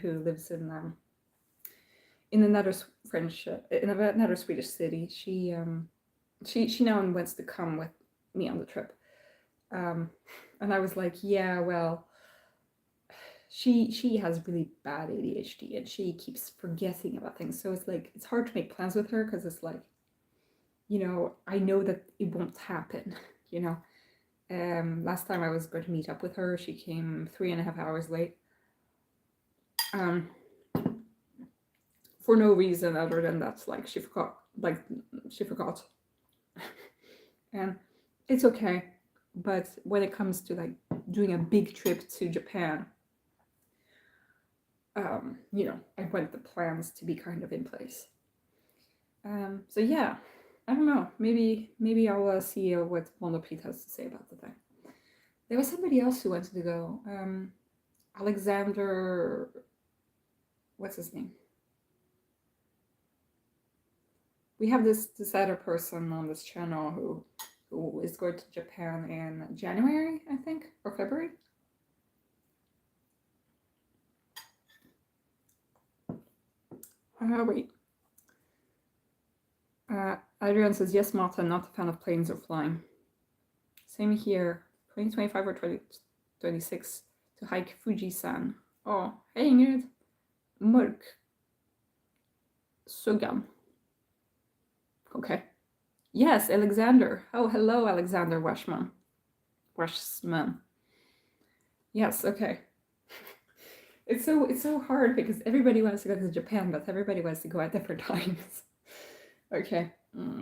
who lives in another another Swedish city. She now wants to come with me on the trip, and I was like, yeah, well, she has really bad ADHD and she keeps forgetting about things, so it's like it's hard to make plans with her because it's like, you know, I know that it won't happen, you know. Last time I was going to meet up with her, she came 3.5 hours late. For no reason other than that, like she forgot. And it's okay. But when it comes to like doing a big trip to Japan, you know, I want the plans to be kind of in place. So yeah, I don't know. Maybe I'll see what Wonderpete has to say about the thing. There was somebody else who wanted to go. Alexander, what's his name? We have this other person on this channel who is going to Japan in January, I think, or February. Wait. Adrian says, yes, Martha, not a fan of planes or flying. Same here. 2025 or 2026 to hike Fuji-san. Oh, hey Ingrid. Mörk. Sugan. Okay. Yes, Alexander. Oh, hello, Alexander Washman. Yes, okay. It's so hard because everybody wants to go to Japan, but everybody wants to go at different times. Okay.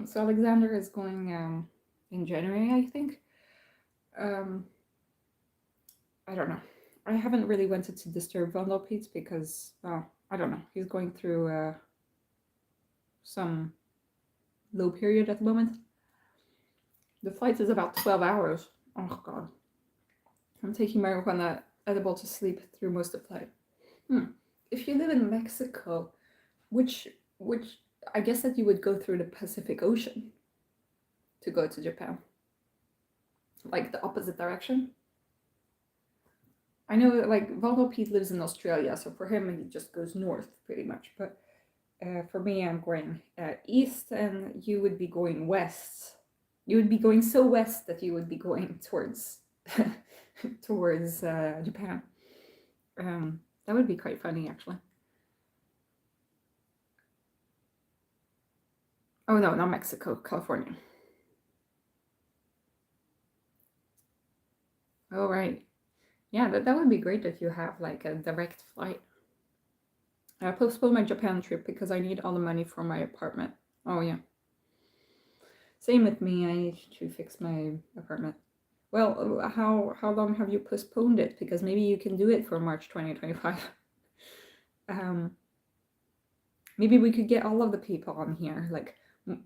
So Alexander is going in January, I think. I don't know. I haven't really wanted to disturb Wonderpete because, well, I don't know. He's going through some low period at the moment. The flight is about 12 hours. Oh god. I'm taking marijuana edible to sleep through most of the flight. If you live in Mexico, which I guess that you would go through the Pacific Ocean to go to Japan. Like the opposite direction. I know that like Wonderpete lives in Australia, so for him he just goes north pretty much. But for me, I'm going east, and you would be going west. You would be going so west that you would be going towards towards Japan. That would be quite funny, actually. Oh no, not Mexico, California. Oh right. Yeah, that would be great if you have like a direct flight. I postponed my Japan trip because I need all the money for my apartment. Oh yeah. Same with me, I need to fix my apartment. Well, how long have you postponed it? Because maybe you can do it for March 2025. Maybe we could get all of the people on here. Like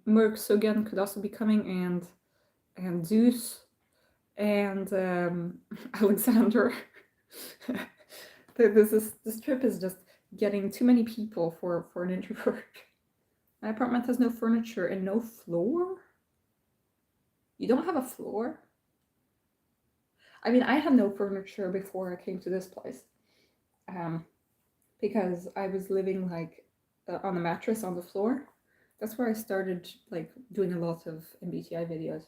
Merc Sugan could also be coming, and Zeus, and Alexander. This trip is just getting too many people for an introvert. My apartment has no furniture and no floor. You don't have a floor? I mean, I had no furniture before I came to this place, because I was living like on a mattress on the floor. That's where I started like doing a lot of MBTI videos.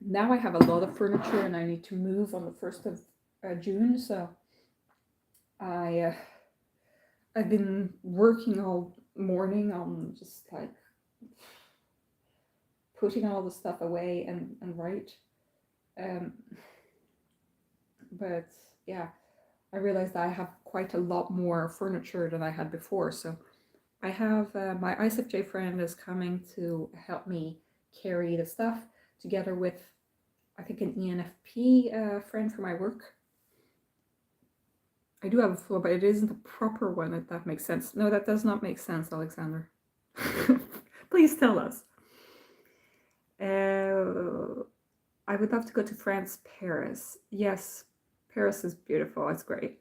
Now I have a lot of furniture and I need to move on the 1st of June, so I've been working all morning on just like putting all the stuff away and right. But yeah, I realized I have quite a lot more furniture than I had before. So I have my ISFJ friend is coming to help me carry the stuff together with, I think, an ENFP friend for my work. I do have a floor, but it isn't a proper one, if that makes sense. No, that does not make sense, Alexander. Please tell us. I would love to go to France, Paris. Yes, Paris is beautiful. It's great.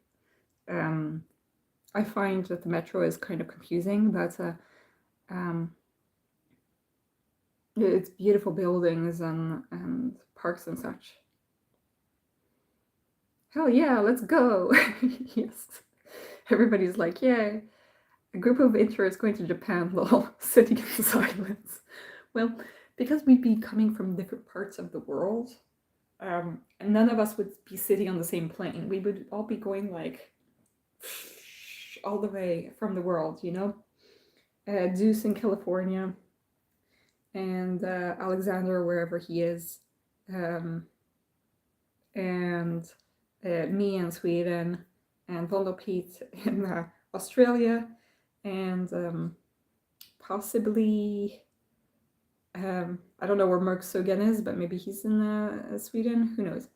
I find that the metro is kind of confusing, but it's beautiful buildings and parks and such. Hell yeah, let's go! Yes. Everybody's like, yay. A group of introverts going to Japan, lol, sitting in silence. Well, because we'd be coming from different parts of the world, and none of us would be sitting on the same plane. We would all be going like all the way from the world, you know? Zeus in California, and Alexander wherever he is, and me in Sweden, and Wonderpete in Australia, and possibly I don't know where Mark Sogan is, but maybe he's in Sweden. Who knows?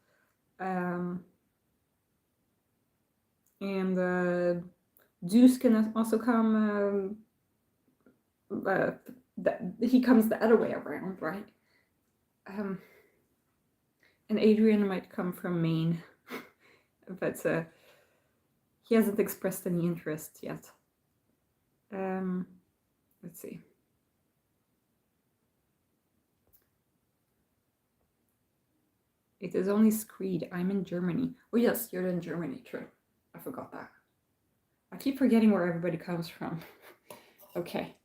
And Zeus can also come. He comes the other way around, right? And Adrian might come from Maine, but he hasn't expressed any interest yet. Let's see. It is only Screed. I'm in Germany. Oh yes, you're in Germany. True. I forgot that. I keep forgetting where everybody comes from. Okay.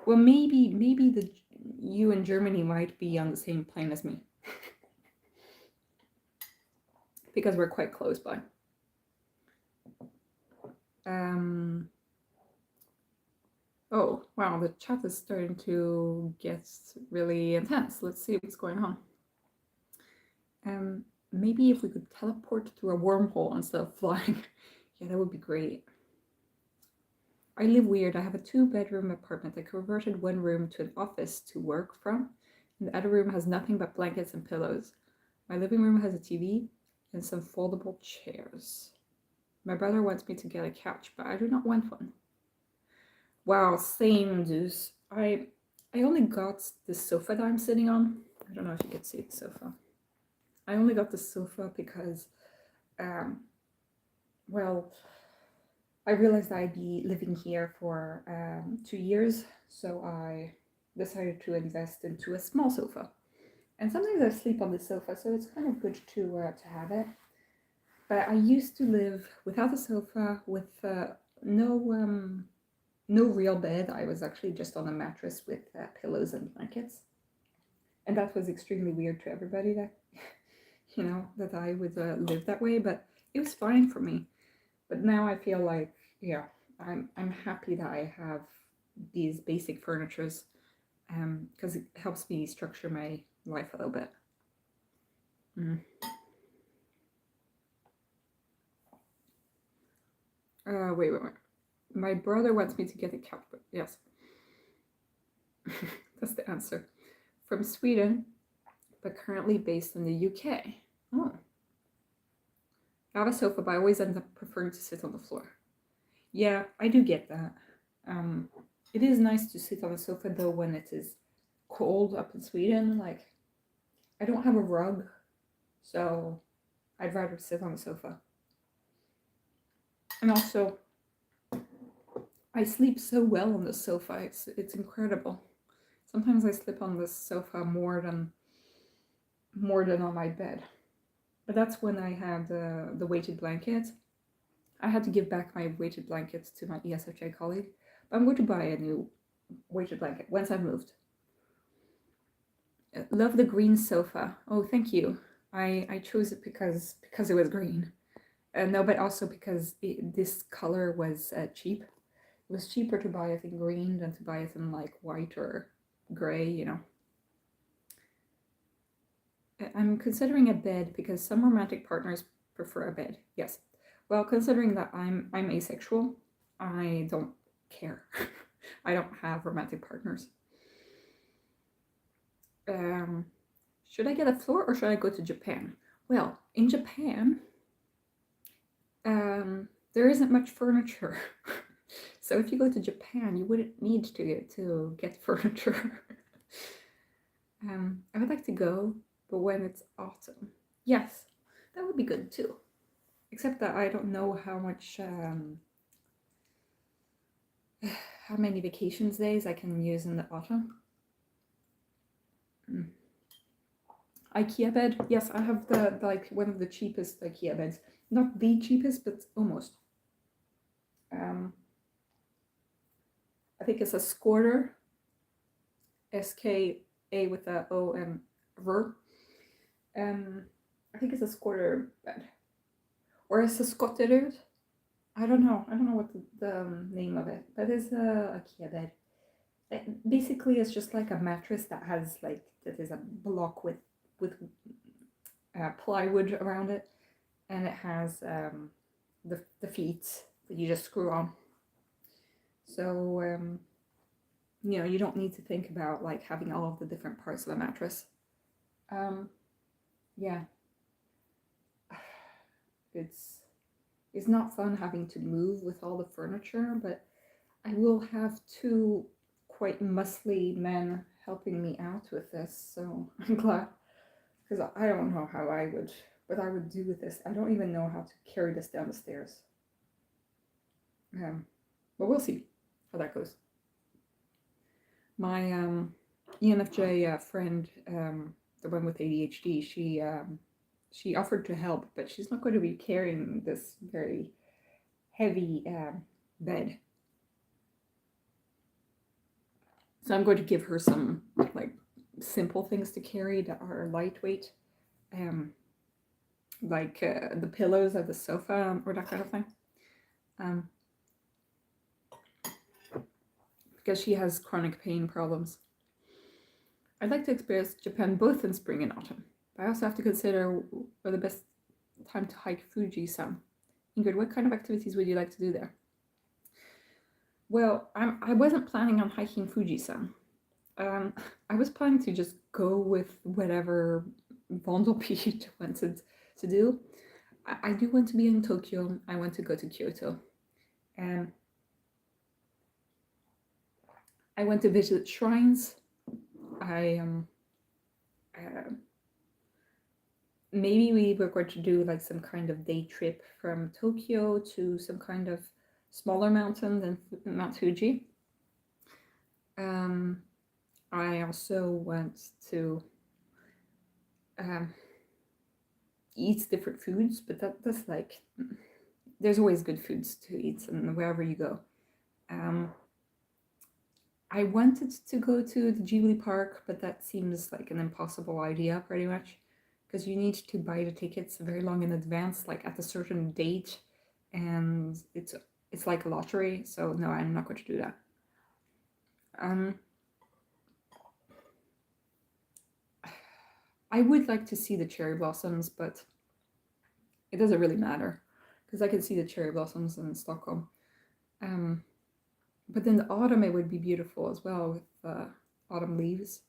Well, maybe you in Germany might be on the same plane as me. Because we're quite close by. Oh, wow, the chat is starting to get really intense. Let's see what's going on. Maybe if we could teleport through a wormhole instead of flying. Yeah, that would be great. I live weird. I have a 2-bedroom apartment. I converted one room to an office to work from. And the other room has nothing but blankets and pillows. My living room has a TV and some foldable chairs. My brother wants me to get a couch, but I do not want one. Wow, same, Zeus. I only got this sofa that I'm sitting on. I don't know if you can see the sofa. I only got the sofa because, well, I realized I'd be living here for 2 years, so I decided to invest into a small sofa. And sometimes I sleep on the sofa, so it's kind of good to have it. But I used to live without a sofa, with no real bed. I was actually just on a mattress with pillows and blankets. And that was extremely weird to everybody that, that I would live that way, but it was fine for me. But now I feel like, yeah, I'm happy that I have these basic furnitures, because it helps me structure my life a little bit. Wait. My brother wants me to get a couch, but yes. That's the answer. From Sweden, but currently based in the UK. Oh. I have a sofa, but I always end up preferring to sit on the floor. Yeah, I do get that. It is nice to sit on a sofa though when it is cold up in Sweden. Like, I don't have a rug, so I'd rather sit on the sofa. And also, I sleep so well on the sofa. It's incredible. Sometimes I sleep on the sofa more than on my bed. But that's when I had the weighted blanket. I had to give back my weighted blankets to my ESFJ colleague. But I'm going to buy a new weighted blanket once I've moved. Love the green sofa. Oh, thank you. I chose it because it was green. No, but also because this color was cheap. It was cheaper to buy it in green than to buy it in like white or gray, I'm considering a bed because some romantic partners prefer a bed. Yes. Well, considering that I'm asexual, I don't care. I don't have romantic partners. Should I get a floor or should I go to Japan? Well, in Japan, there isn't much furniture. So if you go to Japan, you wouldn't need to get furniture. I would like to go, but when it's autumn. Yes, that would be good too. Except that I don't know how much, how many vacations days I can use in the autumn. IKEA bed. Yes, I have the like one of the cheapest IKEA beds. Not the cheapest, but almost. I think it's a Skorter. SKA with a O and R. I think it's a Skorter bed. Or it's a Skotterud. I don't know what the name of it, but it's a IKEA bed. Basically, it's just like a mattress that has that is a block with plywood around it, and it has the feet that you just screw on. So you know, you don't need to think about like having all of the different parts of a mattress. Yeah, it's not fun having to move with all the furniture, but I will have two quite muscly men helping me out with this, so I'm glad, because I don't know what I would do with this. I don't even know how to carry this down the stairs. But we'll see how that goes. My ENFJ friend, the one with ADHD, she offered to help, but she's not going to be carrying this very heavy bed. So I'm going to give her some like simple things to carry that are lightweight, like the pillows of the sofa or that kind of thing. Because she has chronic pain problems. I'd like to experience Japan both in spring and autumn. But I also have to consider the best time to hike Fuji-san. Ingrid, what kind of activities would you like to do there? Well, I wasn't planning on hiking Fuji-san. I was planning to just go with whatever Vondelbeat wanted to do. I do want to be in Tokyo. I want to go to Kyoto. And I went to visit shrines. Maybe we were going to do like some kind of day trip from Tokyo to some kind of smaller mountain than Mount Fuji. I also went to eat different foods, but that's like, there's always good foods to eat and wherever you go. I wanted to go to the Ghibli Park, but that seems like an impossible idea pretty much, because you need to buy the tickets very long in advance, like at a certain date, and it's like a lottery, so no, I'm not going to do that. I would like to see the cherry blossoms, but it doesn't really matter, because I can see the cherry blossoms in Stockholm. But in the autumn it would be beautiful as well with autumn leaves.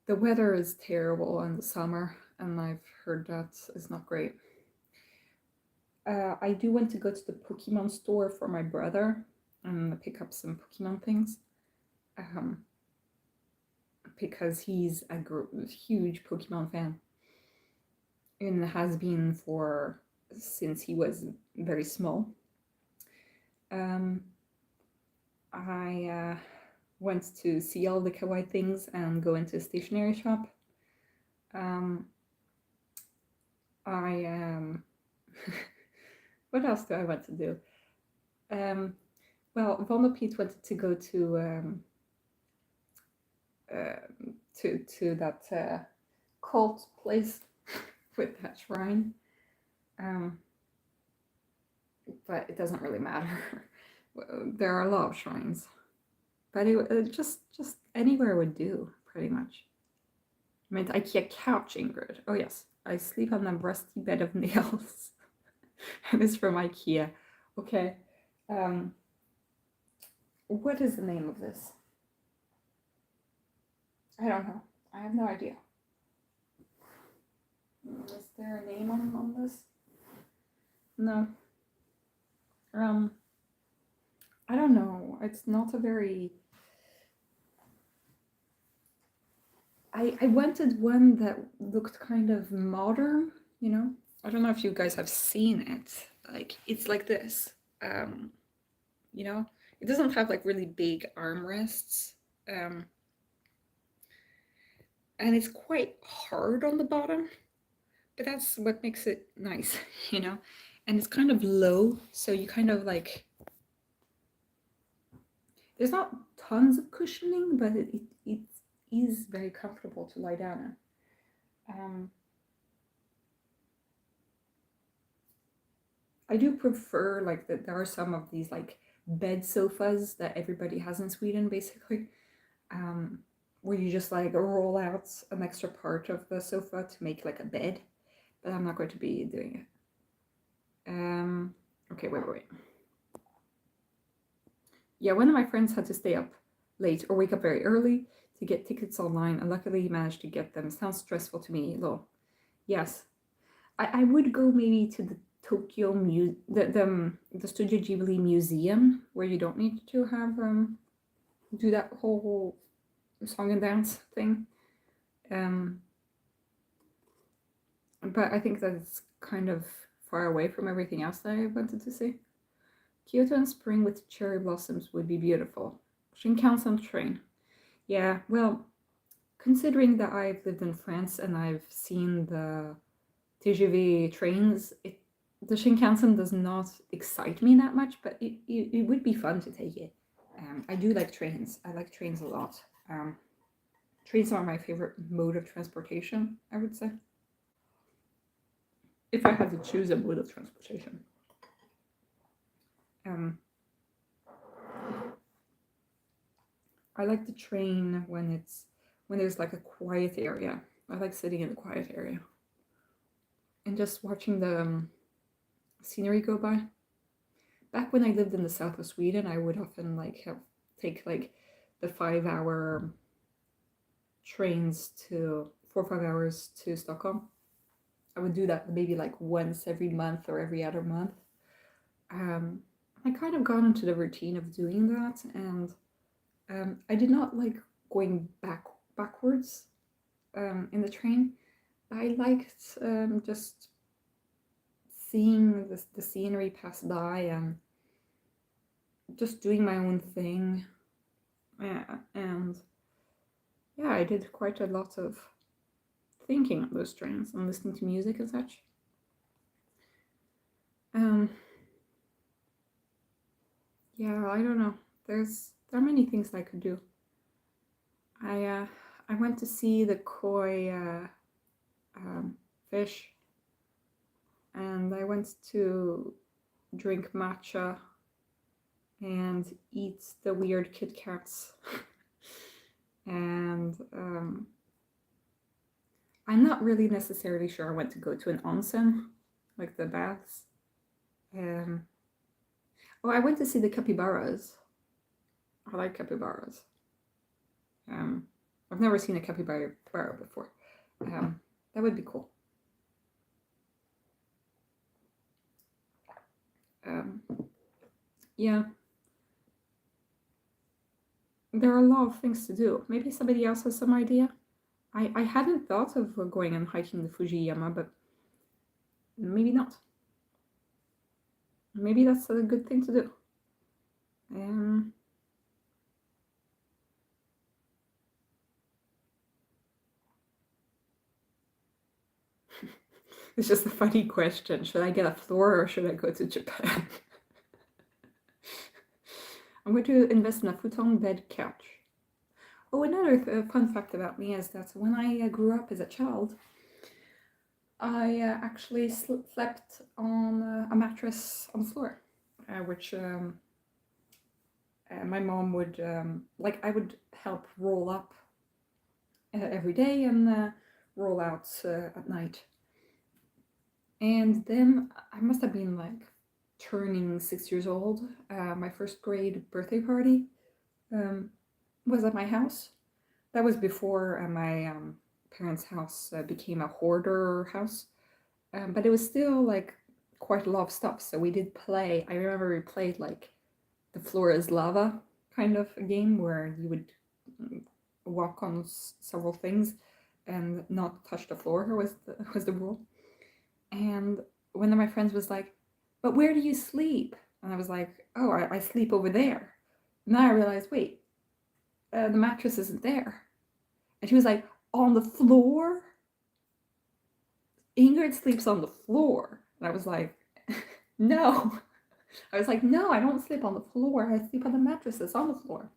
The weather is terrible in the summer, and I've heard that is not great. I do want to go to the Pokemon store for my brother and pick up some Pokemon things. Because he's a huge Pokemon fan and has been since he was very small. I went to see all the kawaii things and go into a stationery shop. What else do I want to do? Well, Vondelbeat wanted to go to that cult place with that shrine, but it doesn't really matter. There are a lot of shrines, but it just anywhere would do pretty much. I mean, IKEA couch, Ingrid. Oh yes, I sleep on a rusty bed of nails. And it's from IKEA. Okay. What is the name of this? I don't know. I have no idea. Is there a name on this? No. I don't know. It's not a very... I wanted one that looked kind of modern, you know? I don't know if you guys have seen it. Like, it's like this. You know? It doesn't have like really big armrests. And it's quite hard on the bottom, but that's what makes it nice, you know? And it's kind of low, so you kind of like... There's not tons of cushioning, but it is very comfortable to lie down in. I do prefer like that there are some of these like bed sofas that everybody has in Sweden, basically, where you just like roll out an extra part of the sofa to make like a bed, but I'm not going to be doing it. Okay, wait. Yeah, one of my friends had to stay up late or wake up very early to get tickets online, and luckily managed to get them. Sounds stressful to me, though. Yes, I would go maybe to the Tokyo the Studio Ghibli Museum, where you don't need to have do that whole song and dance thing. But I think that it's kind of far away from everything else that I wanted to see. Kyoto in spring with cherry blossoms would be beautiful. Shinkansen train. Yeah, well, considering that I've lived in France and I've seen the TGV trains, the Shinkansen does not excite me that much, but it would be fun to take it. I do like trains. I like trains a lot. Trains are my favorite mode of transportation, I would say. If I had to choose a mode of transportation. I like the train when there's like a quiet area. I like sitting in a quiet area and just watching the scenery go by. Back when I lived in the south of Sweden, I would often take the 5-hour trains to 4 or 5 hours to Stockholm. I would do that maybe like once every month or every other month. I kind of got into the routine of doing that, and I did not like going backwards in the train. I liked just seeing the scenery pass by and just doing my own thing. And yeah, I did quite a lot of thinking on those trains and listening to music and such. Yeah, I don't know. There are many things I could do. I went to see the koi fish, and I went to drink matcha and eat the weird Kit Kats. And I'm not really necessarily sure I went to go to an onsen, like the baths. Oh, I went to see the capybaras. I like capybaras. I've never seen a capybara before. That would be cool. Yeah. There are a lot of things to do. Maybe somebody else has some idea. I hadn't thought of going and hiking the Fujiyama, but maybe not. Maybe that's a good thing to do. It's just a funny question. Should I get a floor or should I go to Japan? I'm going to invest in a futon bed couch. Oh, another fun fact about me is that when I grew up as a child, I actually slept on a mattress on the floor, which my mom would, I would help roll up every day and roll out at night. And then I must have been like turning 6 years old. My first grade birthday party was at my house. That was before my parents' house became a hoarder house. But it was still like quite a lot of stuff. So we did play. I remember we played like the floor is lava kind of a game where you would walk on several things and not touch the floor was the rule. And one of my friends was like, "But where do you sleep?" And I was like, "Oh, I sleep over there." And then I realized, wait, the mattress isn't there. And she was like, "On the floor? Ingrid sleeps on the floor." And I was like, "No." I was like, "No, I don't sleep on the floor. I sleep on the mattresses on the floor."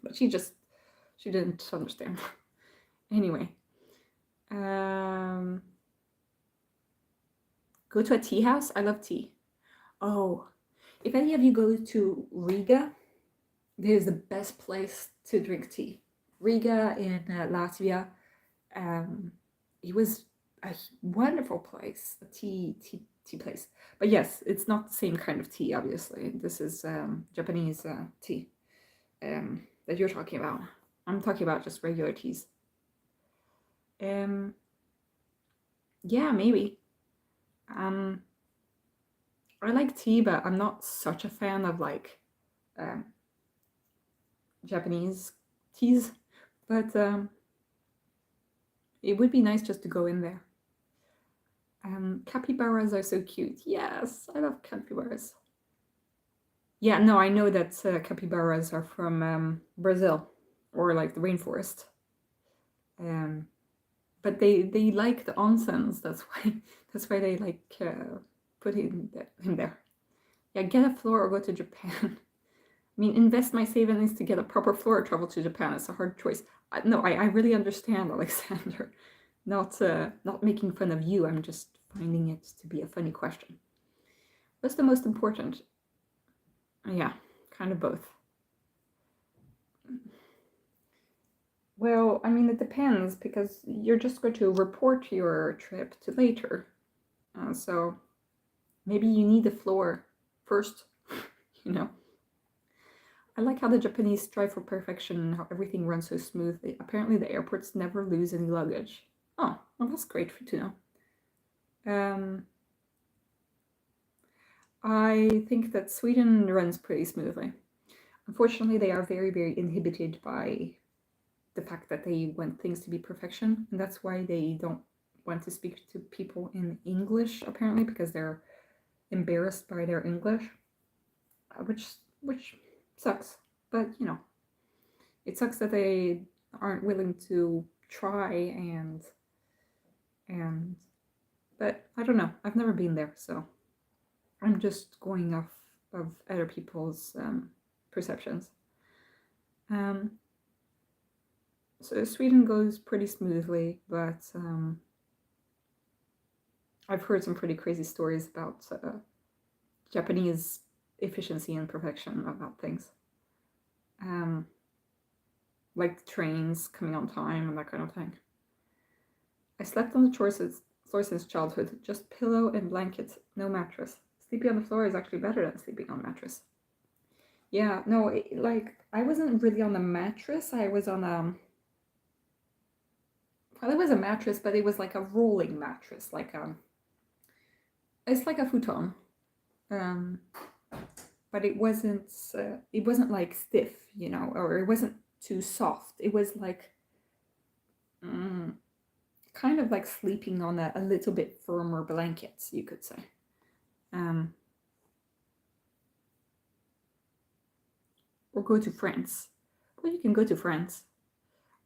But she didn't understand. Anyway. Go to a tea house? I love tea. Oh, if any of you go to Riga, it is the best place to drink tea. Riga in Latvia. It was a wonderful place, a tea place. But yes, it's not the same kind of tea, obviously. This is Japanese tea. that you're talking about. I'm talking about just regular teas. Yeah, maybe. I like tea, but I'm not such a fan of like Japanese teas. But it would be nice just to go in there. Capybaras are so cute. Yes, I love capybaras. Yeah, no, I know that capybaras are from Brazil or like the rainforest. But they like the onsens. That's why they like put it in there. Yeah, get a floor or go to Japan. I mean, invest my savings to get a proper floor or travel to Japan. It's a hard choice. No, I really understand, Alexander. Not making fun of you. I'm just finding it to be a funny question. What's the most important? Yeah, kind of both. Well, I mean, it depends because you're just going to report your trip to later. So maybe you need the floor first, you know. I like how the Japanese strive for perfection and how everything runs so smoothly. Apparently, the airports never lose any luggage. Oh, well, that's great to know. I think that Sweden runs pretty smoothly. Unfortunately, they are very, very inhibited by the fact that they want things to be perfection, and that's why they don't want to speak to people in English, apparently, because they're embarrassed by their English, which sucks. But you know, it sucks that they aren't willing to try and. But I don't know. I've never been there, so I'm just going off of other people's perceptions. So Sweden goes pretty smoothly, but I've heard some pretty crazy stories about Japanese efficiency and perfection about things. Like trains coming on time and that kind of thing. I slept on the floor since childhood, just pillow and blankets, no mattress. Sleeping on the floor is actually better than sleeping on a mattress. Yeah, no, I wasn't really on a mattress. I was on well, it was a mattress, but it was like a rolling mattress, it's like a futon, but it wasn't like stiff, you know, or it wasn't too soft. It was like kind of like sleeping on a little bit firmer blankets, you could say. Or go to France. Well, you can go to France.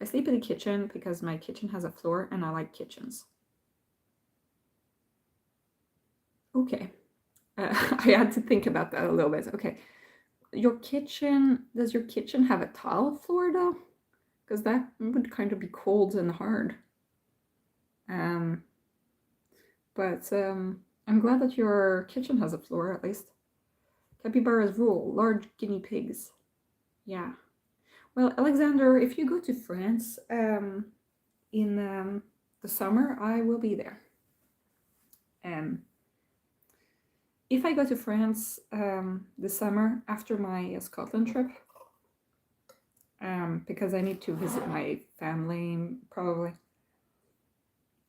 I sleep in the kitchen because my kitchen has a floor and I like kitchens. Okay. I had to think about that a little bit. Okay. Does your kitchen have a tile floor though? Because that would kind of be cold and hard. But I'm glad that your kitchen has a floor at least. Capybaras rule, large guinea pigs. Yeah. Well, Alexander, if you go to France in the summer, I will be there. If I go to France this summer after my Scotland trip, because I need to visit my family probably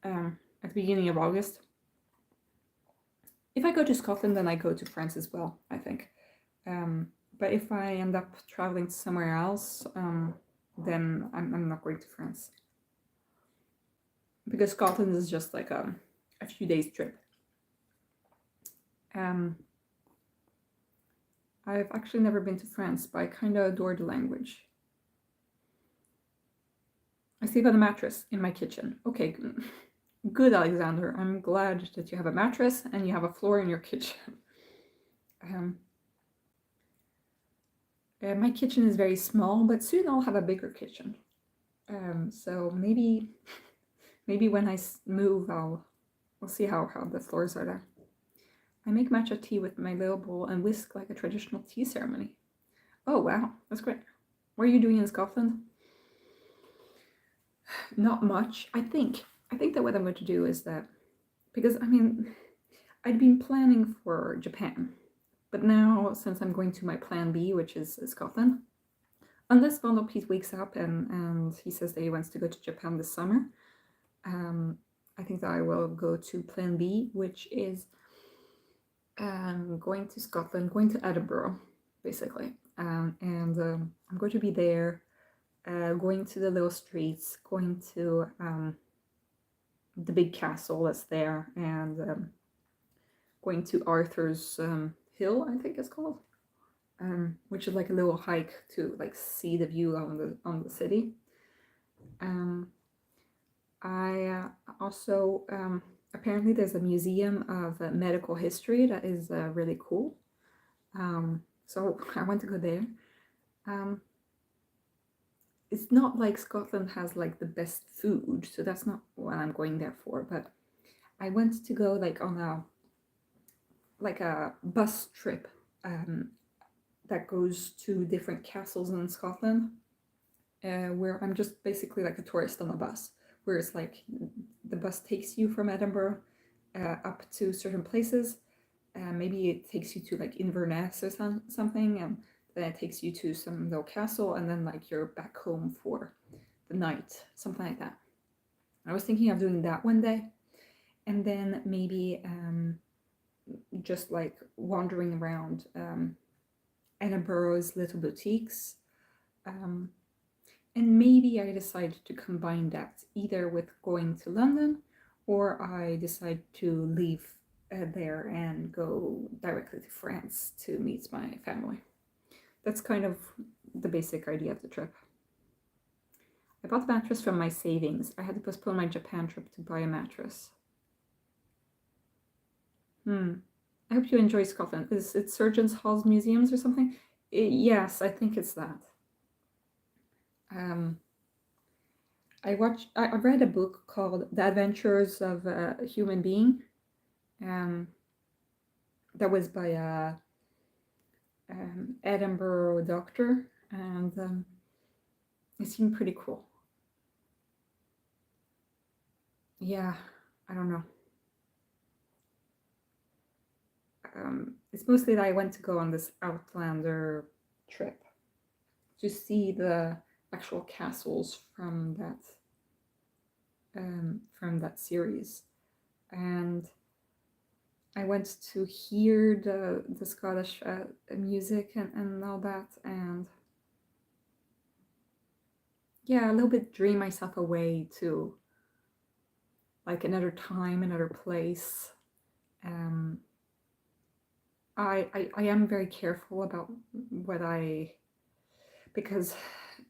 at the beginning of August. If I go to Scotland, then I go to France as well, I think. But if I end up traveling somewhere else, then I'm not going to France. Because Scotland is just like a few days trip. I've actually never been to France, but I kind of adore the language. I sleep on a mattress in my kitchen. Okay, good, Alexander. I'm glad that you have a mattress and you have a floor in your kitchen. My kitchen is very small, but soon I'll have a bigger kitchen. So maybe when I move, we'll see how the floors are there. I make matcha tea with my little bowl and whisk like a traditional tea ceremony. Oh wow, that's great. What are you doing in Scotland? Not much. I think that what I'm going to do is that, because I mean, I'd been planning for Japan, but now since I'm going to my plan B, which is Scotland, unless Vanderpeet wakes up and he says that he wants to go to Japan this summer, I think that I will go to Plan B, which is going to Scotland, going to Edinburgh, basically. And I'm going to be there, going to the little streets, going to the big castle that's there, and going to Arthur's Hill, I think it's called, which is like a little hike to like see the view on the city. I also apparently there's a museum of medical history that is really cool. So I want to go there. It's not like Scotland has like the best food, so that's not what I'm going there for. But I want to go like on a bus trip that goes to different castles in Scotland, where I'm just basically like a tourist on a bus, where it's like the bus takes you from Edinburgh up to certain places. Maybe it takes you to like Inverness or something, and then it takes you to some little castle, and then like you're back home for the night, something like that. I was thinking of doing that one day, and then maybe just like wandering around Edinburgh's little boutiques. And maybe I decide to combine that either with going to London, or I decide to leave there and go directly to France to meet my family. That's kind of the basic idea of the trip. I bought the mattress from my savings. I had to postpone my Japan trip to buy a mattress. I hope you enjoy Scotland. Is it Surgeons Hall's Museums or something? Yes, I think it's that. I read a book called The Adventures of a Human Being. That was by a Edinburgh doctor, and it seemed pretty cool. Yeah, I don't know. It's mostly that I went to go on this Outlander trip to see the actual castles from that series, and I went to hear the Scottish music and all that, and yeah, a little bit dream myself away to like another time, another place. I am very careful about what because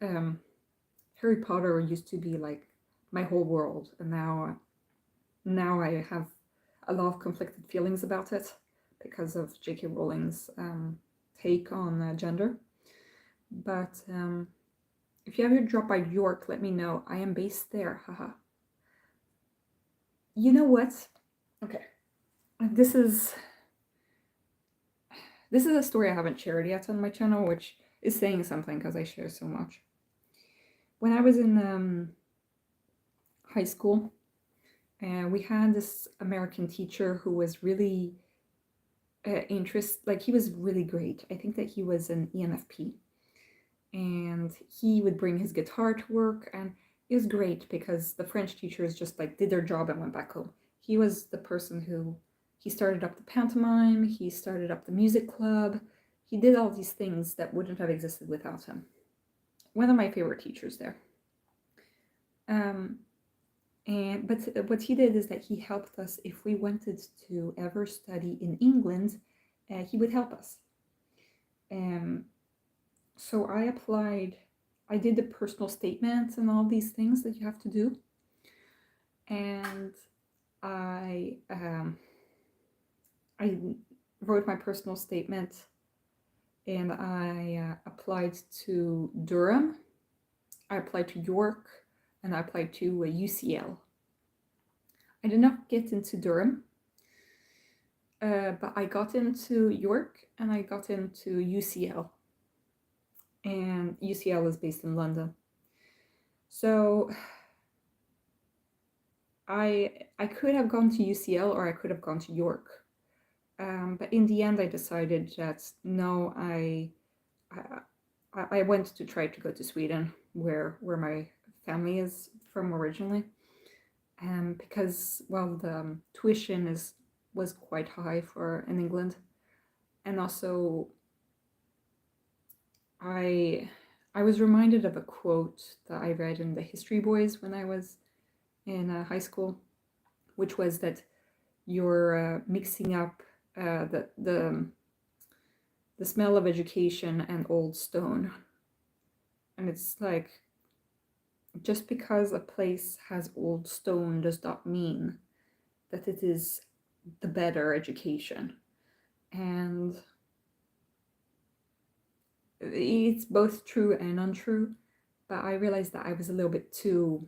Harry Potter used to be like my whole world, and now I have a lot of conflicted feelings about it because of J.K. Rowling's take on gender. But if you ever drop by York, let me know. I am based there, haha. You know what? Okay, this is a story I haven't shared yet on my channel, which is saying something because I share so much. When I was in high school, we had this American teacher who was really he was really great. I think that he was an ENFP, and he would bring his guitar to work, and it was great because the French teachers just like did their job and went back home. He was the person he started up the pantomime, he started up the music club, he did all these things that wouldn't have existed without him. One of my favorite teachers there. But what he did is that he helped us if we wanted to ever study in England. He would help us. So I applied. I did the personal statements and all these things that you have to do, and I wrote my personal statement, and I applied to Durham. I applied to York, and I applied to UCL. I did not get into Durham, but I got into York and I got into UCL. And UCL is based in London. So I could have gone to UCL or I could have gone to York. But in the end, I decided that no, I went to try to go to Sweden, where my family is from originally, because well, the tuition was quite high for in England, and also I I was reminded of a quote that I read in the History Boys when I was in high school, which was that you're mixing up the smell of education and old stone, and it's like just because a place has old stone does not mean that it is the better education. And it's both true and untrue, but I realized that I was a little bit too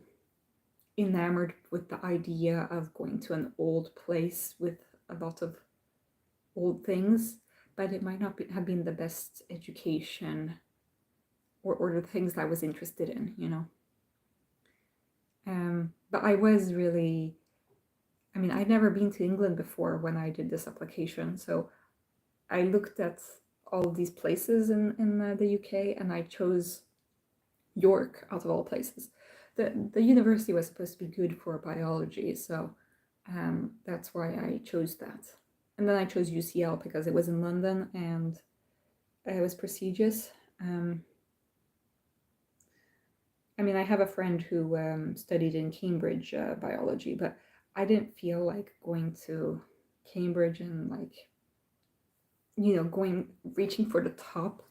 enamored with the idea of going to an old place with a lot of old things, but it might not have been the best education or the things that I was interested in, you know. But I was really, I mean, I'd never been to England before when I did this application, so I looked at all these places in the UK, and I chose York out of all places. The university was supposed to be good for biology, so that's why I chose that. And then I chose UCL because it was in London and it was prestigious. I mean, I have a friend who studied in Cambridge biology, but I didn't feel like going to Cambridge and like, you know, reaching for the top.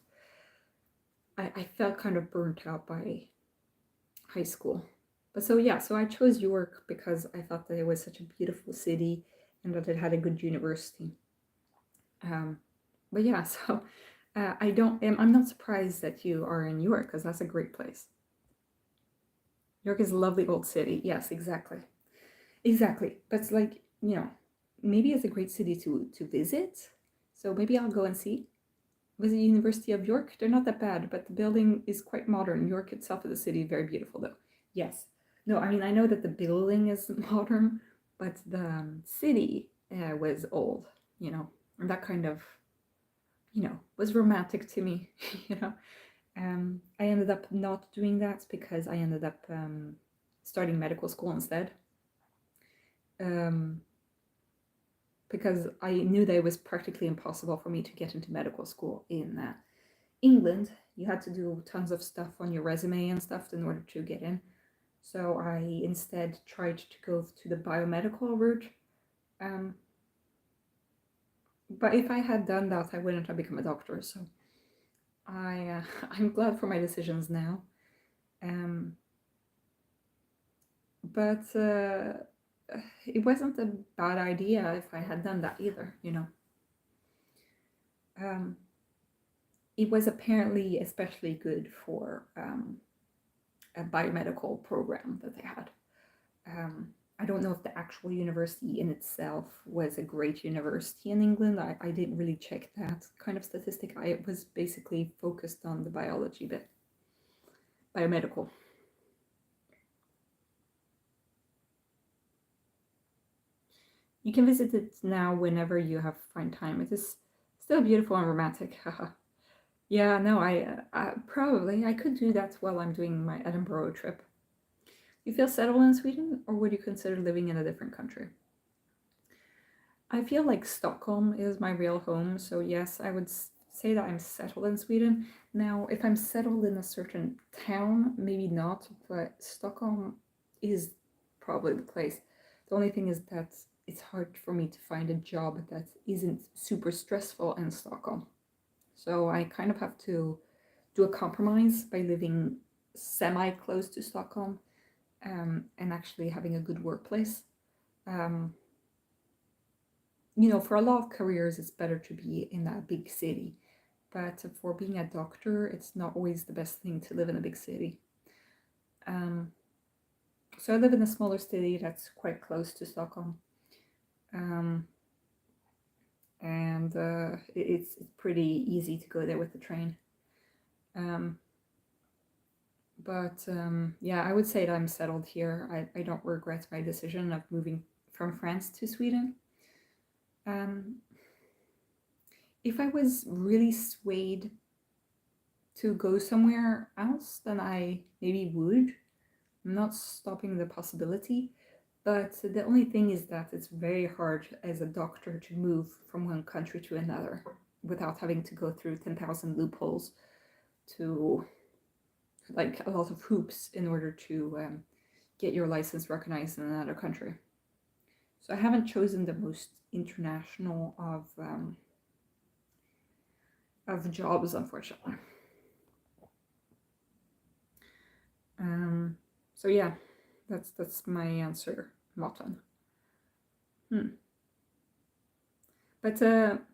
I felt kind of burnt out by high school. But so yeah, so I chose York because I thought that it was such a beautiful city and that it had a good university. But yeah, so I'm not surprised that you are in York because that's a great place. York is a lovely old city. Yes, exactly. Exactly. But it's like, you know, maybe it's a great city to visit. So maybe I'll go and see. Visit University of York. They're not that bad, but the building is quite modern. York itself is a city, very beautiful though. Yes. No, I mean, I know that the building is modern, but the city was old, you know, and that kind of, you know, was romantic to me, you know. I ended up not doing that because I ended up starting medical school instead. Um, because I knew that it was practically impossible for me to get into medical school in England. You had to do tons of stuff on your resume and stuff in order to get in. So I instead tried to go to the biomedical route. Um, but if I had done that, I wouldn't have become a doctor. So I'm glad for my decisions now. But it wasn't a bad idea if I had done that either, you know. It was apparently especially good for a biomedical program that they had. I don't know if the actual university in itself was a great university in England. I didn't really check that kind of statistic. I was basically focused on the biology bit, biomedical. You can visit it now whenever you have find time. It is still beautiful and romantic. Yeah, no, I probably I could do that while I'm doing my Edinburgh trip. You feel settled in Sweden, or would you consider living in a different country? I feel like Stockholm is my real home, so yes, I would say that I'm settled in Sweden. Now, if I'm settled in a certain town, maybe not, but Stockholm is probably the place. The only thing is that it's hard for me to find a job that isn't super stressful in Stockholm. So I kind of have to do a compromise by living semi close to Stockholm and actually having a good workplace. Um, you know, for a lot of careers, it's better to be in a big city. But for being a doctor, it's not always the best thing to live in a big city. Um, so I live in a smaller city that's quite close to Stockholm. Um, and it's pretty easy to go there with the train. Um, but yeah, I would say that I'm settled here. I don't regret my decision of moving from France to Sweden. If I was really swayed to go somewhere else, then I maybe would. I'm not stopping the possibility, but the only thing is that it's very hard as a doctor to move from one country to another without having to go through 10,000 loopholes to like a lot of hoops in order to get your license recognized in another country. So I haven't chosen the most international of jobs, unfortunately. So yeah, that's my answer, Martin. But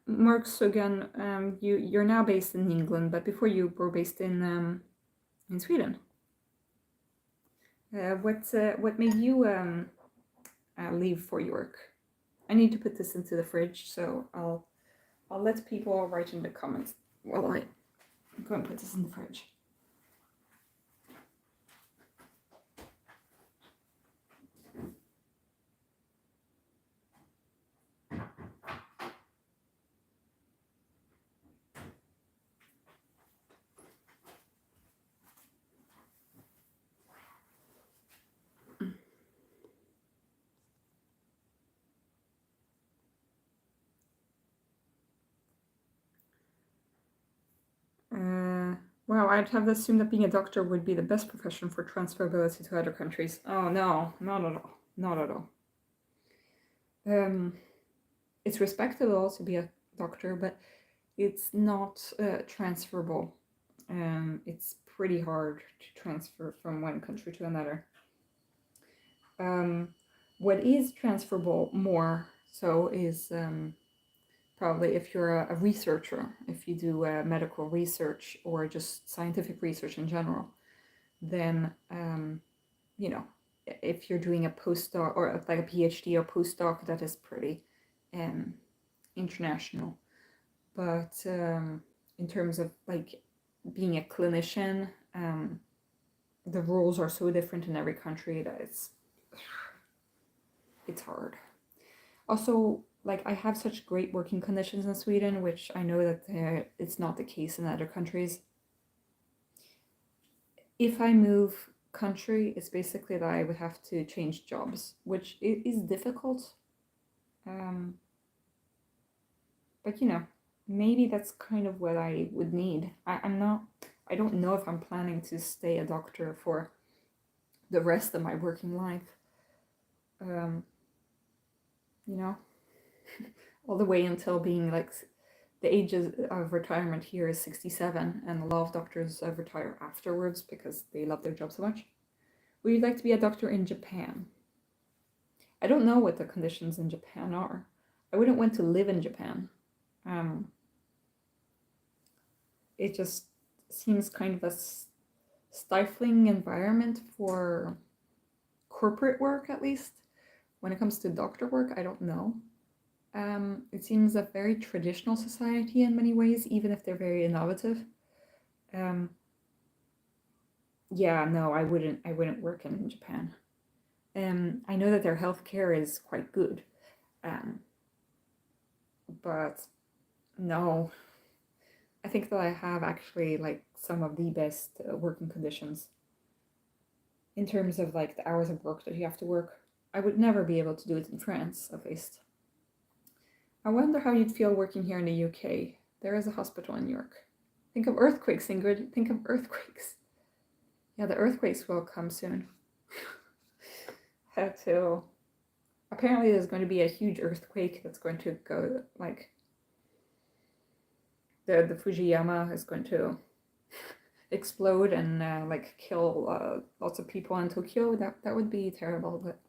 Mark, again, you're now based in England, but before you were based in Sweden. What made you leave for York? I need to put this into the fridge, so I'll let people write in the comments while I go and put this in the fridge. Wow, I'd have assumed that being a doctor would be the best profession for transferability to other countries. Oh no, not at all. Not at all. It's respectable to be a doctor, but it's not transferable. It's pretty hard to transfer from one country to another. What is transferable more so is probably if you're a researcher, if you do medical research or just scientific research in general, then, you know, if you're doing a postdoc or like a PhD or postdoc, that is pretty international. But in terms of like being a clinician, the rules are so different in every country that it's hard. Also, like I have such great working conditions in Sweden, which I know that it's not the case in other countries. If I move country, it's basically that I would have to change jobs, which is difficult. But you know, maybe that's kind of what I would need. I don't know if I'm planning to stay a doctor for the rest of my working life. You know, all the way until being like the age of retirement here is 67, and a lot of doctors retire afterwards because they love their job so much. Would you like to be a doctor in Japan? I don't know what the conditions in Japan are. I wouldn't want to live in Japan. It just seems kind of a stifling environment for corporate work, at least. When it comes to doctor work, I don't know. It seems a very traditional society in many ways, even if they're very innovative. Yeah, no, I wouldn't work in Japan. I know that their healthcare is quite good, but no, I think that I have actually like some of the best working conditions in terms of like the hours of work that you have to work. I would never be able to do it in France, at least. I wonder how you'd feel working here in the UK. There is a hospital in York. Think of earthquakes, Ingrid. Think of earthquakes. Yeah, the earthquakes will come soon. Apparently there's going to be a huge earthquake that's going to go, like, the Fujiyama is going to explode and like kill lots of people in Tokyo. That would be terrible. But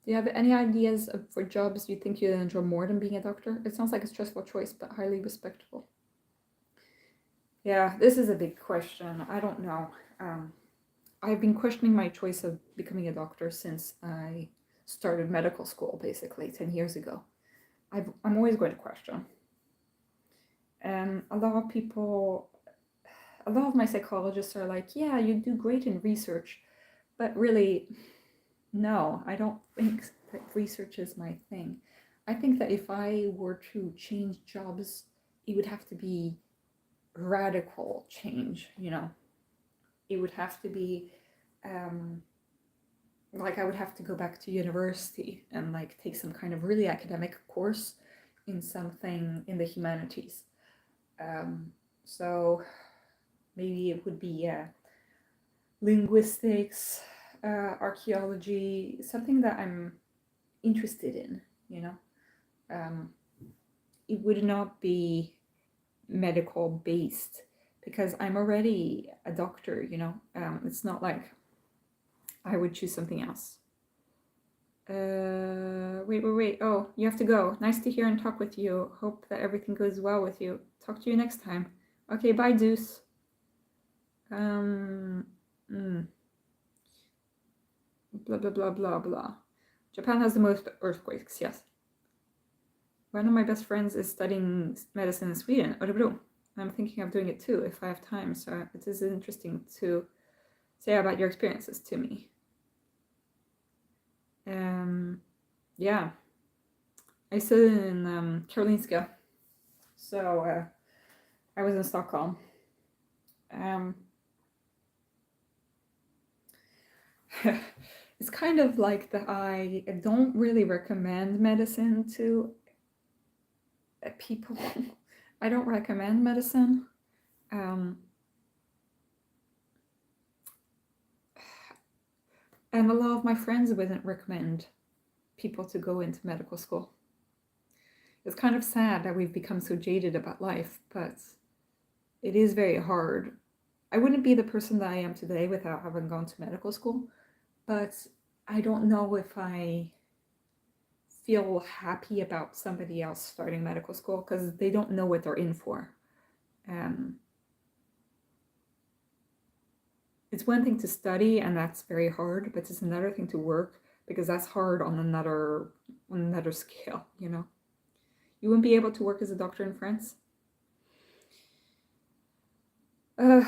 do you have any ideas for jobs you think you'd enjoy more than being a doctor? It sounds like a stressful choice, but highly respectable. Yeah, this is a big question. I don't know. I've been questioning my choice of becoming a doctor since I started medical school, basically 10 years ago. I'm always going to question. A lot of my psychologists are like, yeah, you do great in research, but really, no, I don't think that research is my thing. I think that if I were to change jobs, it would have to be radical change, you know. It would have to be like I would have to go back to university and like take some kind of really academic course in something in the humanities. So maybe it would be linguistics, archaeology, something that I'm interested in, you know. It would not be medical based because I'm already a doctor, you know. It's not like I would choose something else. Wait. Oh, you have to go. Nice to hear and talk with you. Hope that everything goes well with you. Talk to you next time. Okay, bye, Deuce. Blah, blah, blah, blah, blah. Japan has the most earthquakes, yes. One of my best friends is studying medicine in Sweden, Örebro. I'm thinking of doing it too if I have time, so it is interesting to say about your experiences to me. Yeah, I studied in Karolinska, so I was in Stockholm. It's kind of like that I don't really recommend medicine to people. I don't recommend medicine. And a lot of my friends wouldn't recommend people to go into medical school. It's kind of sad that we've become so jaded about life, but it is very hard. I wouldn't be the person that I am today without having gone to medical school, but I don't know if I feel happy about somebody else starting medical school because they don't know what they're in for. It's one thing to study, and that's very hard, but it's another thing to work because that's hard on another scale, you know. You wouldn't be able to work as a doctor in France? I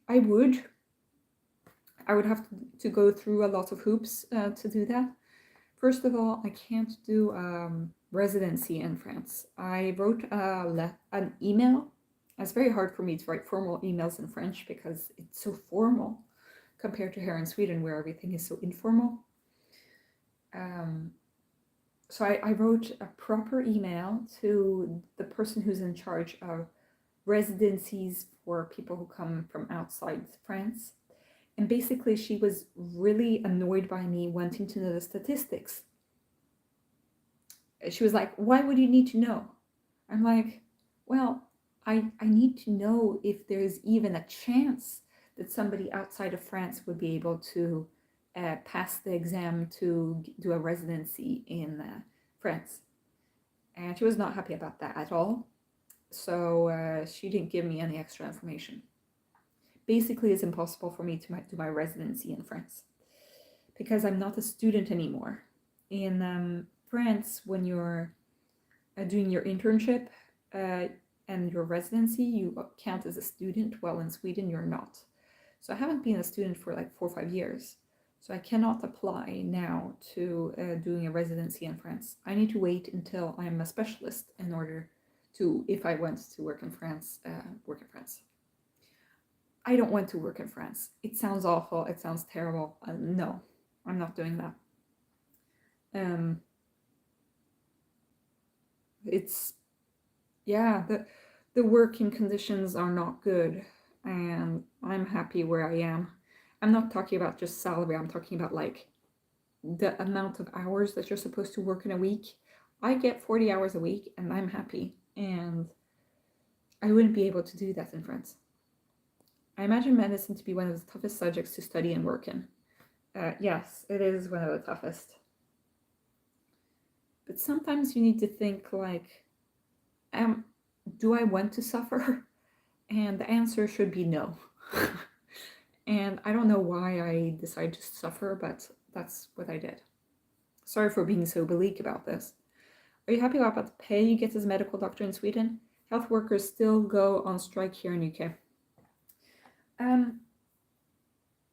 would. I would have to go through a lot of hoops to do that. First of all, I can't do residency in France. I wrote an email. It's very hard for me to write formal emails in French because it's so formal compared to here in Sweden where everything is so informal. So I wrote a proper email to the person who's in charge of residencies for people who come from outside France. And basically, she was really annoyed by me wanting to know the statistics. She was like, why would you need to know? I'm like, well, I need to know if there's even a chance that somebody outside of France would be able to pass the exam to do a residency in France. And she was not happy about that at all. So she didn't give me any extra information. Basically, it's impossible for me to do my residency in France because I'm not a student anymore. In France, when you're doing your internship and your residency, you count as a student, while in Sweden, you're not. So I haven't been a student for like 4 or 5 years. So I cannot apply now to doing a residency in France. I need to wait until I'm a specialist in order to, if I want to work in France, work in France. I don't want to work in France. It sounds awful. It sounds terrible. No, I'm not doing that. It's, yeah, the working conditions are not good, and I'm happy where I am. I'm not talking about just salary. I'm talking about like the amount of hours that you're supposed to work in a week. I get 40 hours a week, and I'm happy. And I wouldn't be able to do that in France. I imagine medicine to be one of the toughest subjects to study and work in. Yes, it is one of the toughest. But sometimes you need to think like, do I want to suffer? And the answer should be no. And I don't know why I decided to suffer, but that's what I did. Sorry for being so bleak about this. Are you happy about the pay you get as a medical doctor in Sweden? Health workers still go on strike here in UK.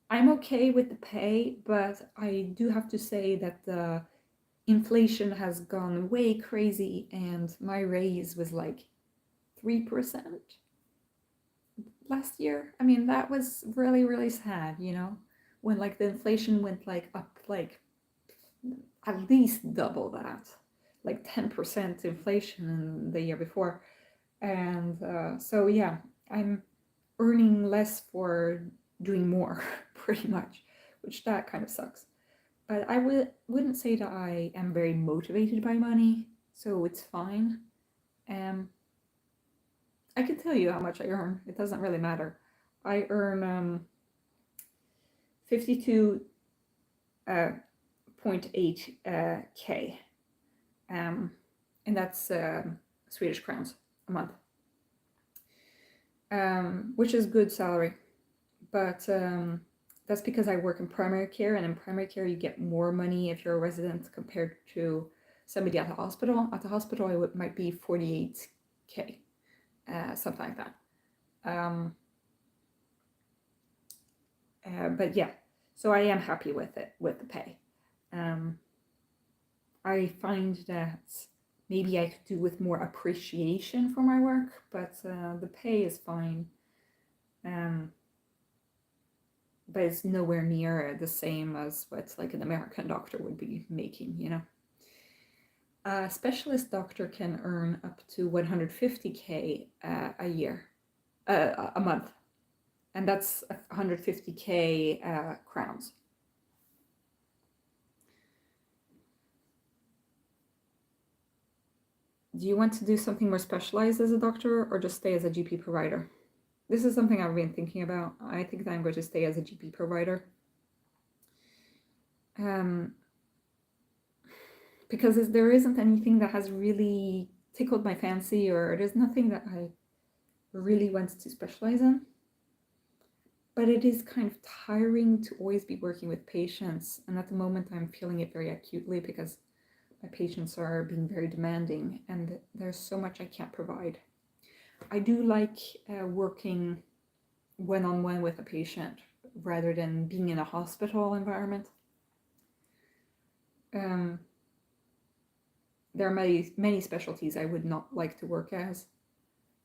I'm okay with the pay, but I do have to say that the inflation has gone way crazy and my raise was like 3%. last year. I mean, that was really, really sad, you know, when like the inflation went like up like at least double that, like 10% inflation in the year before. And so, yeah, I'm earning less for doing more, pretty much, which that kind of sucks. But I wouldn't say that I am very motivated by money, so it's fine. Um, I can tell you how much I earn. It doesn't really matter. I earn 52.8 K, and that's Swedish crowns a month, which is good salary. But that's because I work in primary care, and in primary care, you get more money if you're a resident compared to somebody at the hospital. At the hospital, it might be 48K, something like that. But yeah, so I am happy with it, with the pay. I find that maybe I could do with more appreciation for my work, but the pay is fine. But it's nowhere near the same as what like an American doctor would be making, you know. A specialist doctor can earn up to 150K a year, a month, and that's 150K crowns. Do you want to do something more specialized as a doctor or just stay as a GP provider? This is something I've been thinking about. I think that I'm going to stay as a GP provider. Because there isn't anything that has really tickled my fancy, or there's nothing that I really want to specialize in. But it is kind of tiring to always be working with patients, and at the moment I'm feeling it very acutely because my patients are being very demanding and there's so much I can't provide. I do like working one-on-one with a patient rather than being in a hospital environment. There are many specialties I would not like to work as.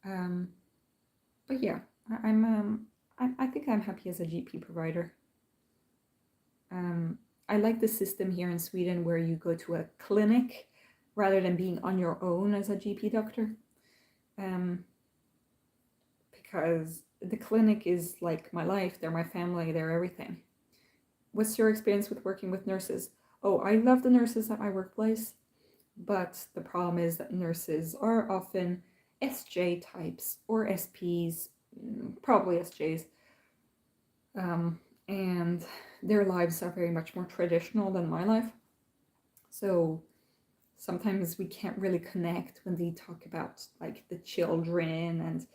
But yeah, I think I'm happy as a GP provider. I like the system here in Sweden where you go to a clinic rather than being on your own as a GP doctor. Because the clinic is like my life, they're my family, they're everything. What's your experience with working with nurses? Oh, I love the nurses at my workplace, but the problem is that nurses are often SJ types or SPs, probably SJs, and their lives are very much more traditional than my life. So sometimes we can't really connect when they talk about like the children and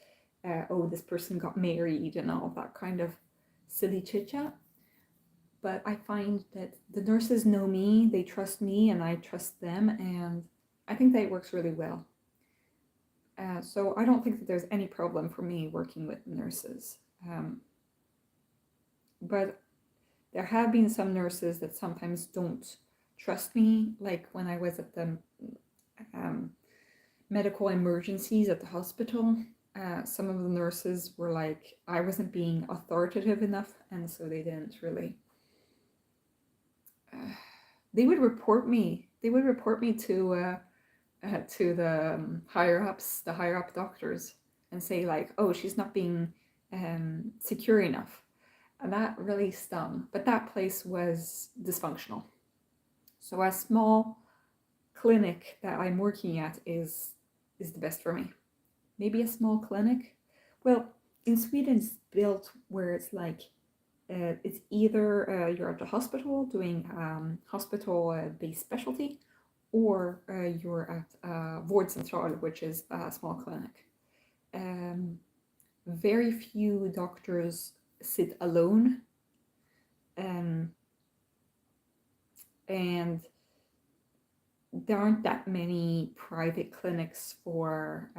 oh, this person got married and all that kind of silly chit chat. But I find that the nurses know me, they trust me, and I trust them, and I think that it works really well. So I don't think that there's any problem for me working with nurses. But there have been some nurses that sometimes don't trust me, like when I was at the medical emergencies at the hospital. Some of the nurses were like, I wasn't being authoritative enough, and so they didn't really. They would report me. They would report me to the higher ups, the higher up doctors, and say like, "Oh, she's not being secure enough," and that really stung. But that place was dysfunctional. So a small clinic that I'm working at is the best for me. Maybe a small clinic. Well, in Sweden, it's built where it's like it's either you're at the hospital doing hospital-based specialty, or you're at vårdcentral, which is a small clinic. Very few doctors sit alone, and there aren't that many private clinics for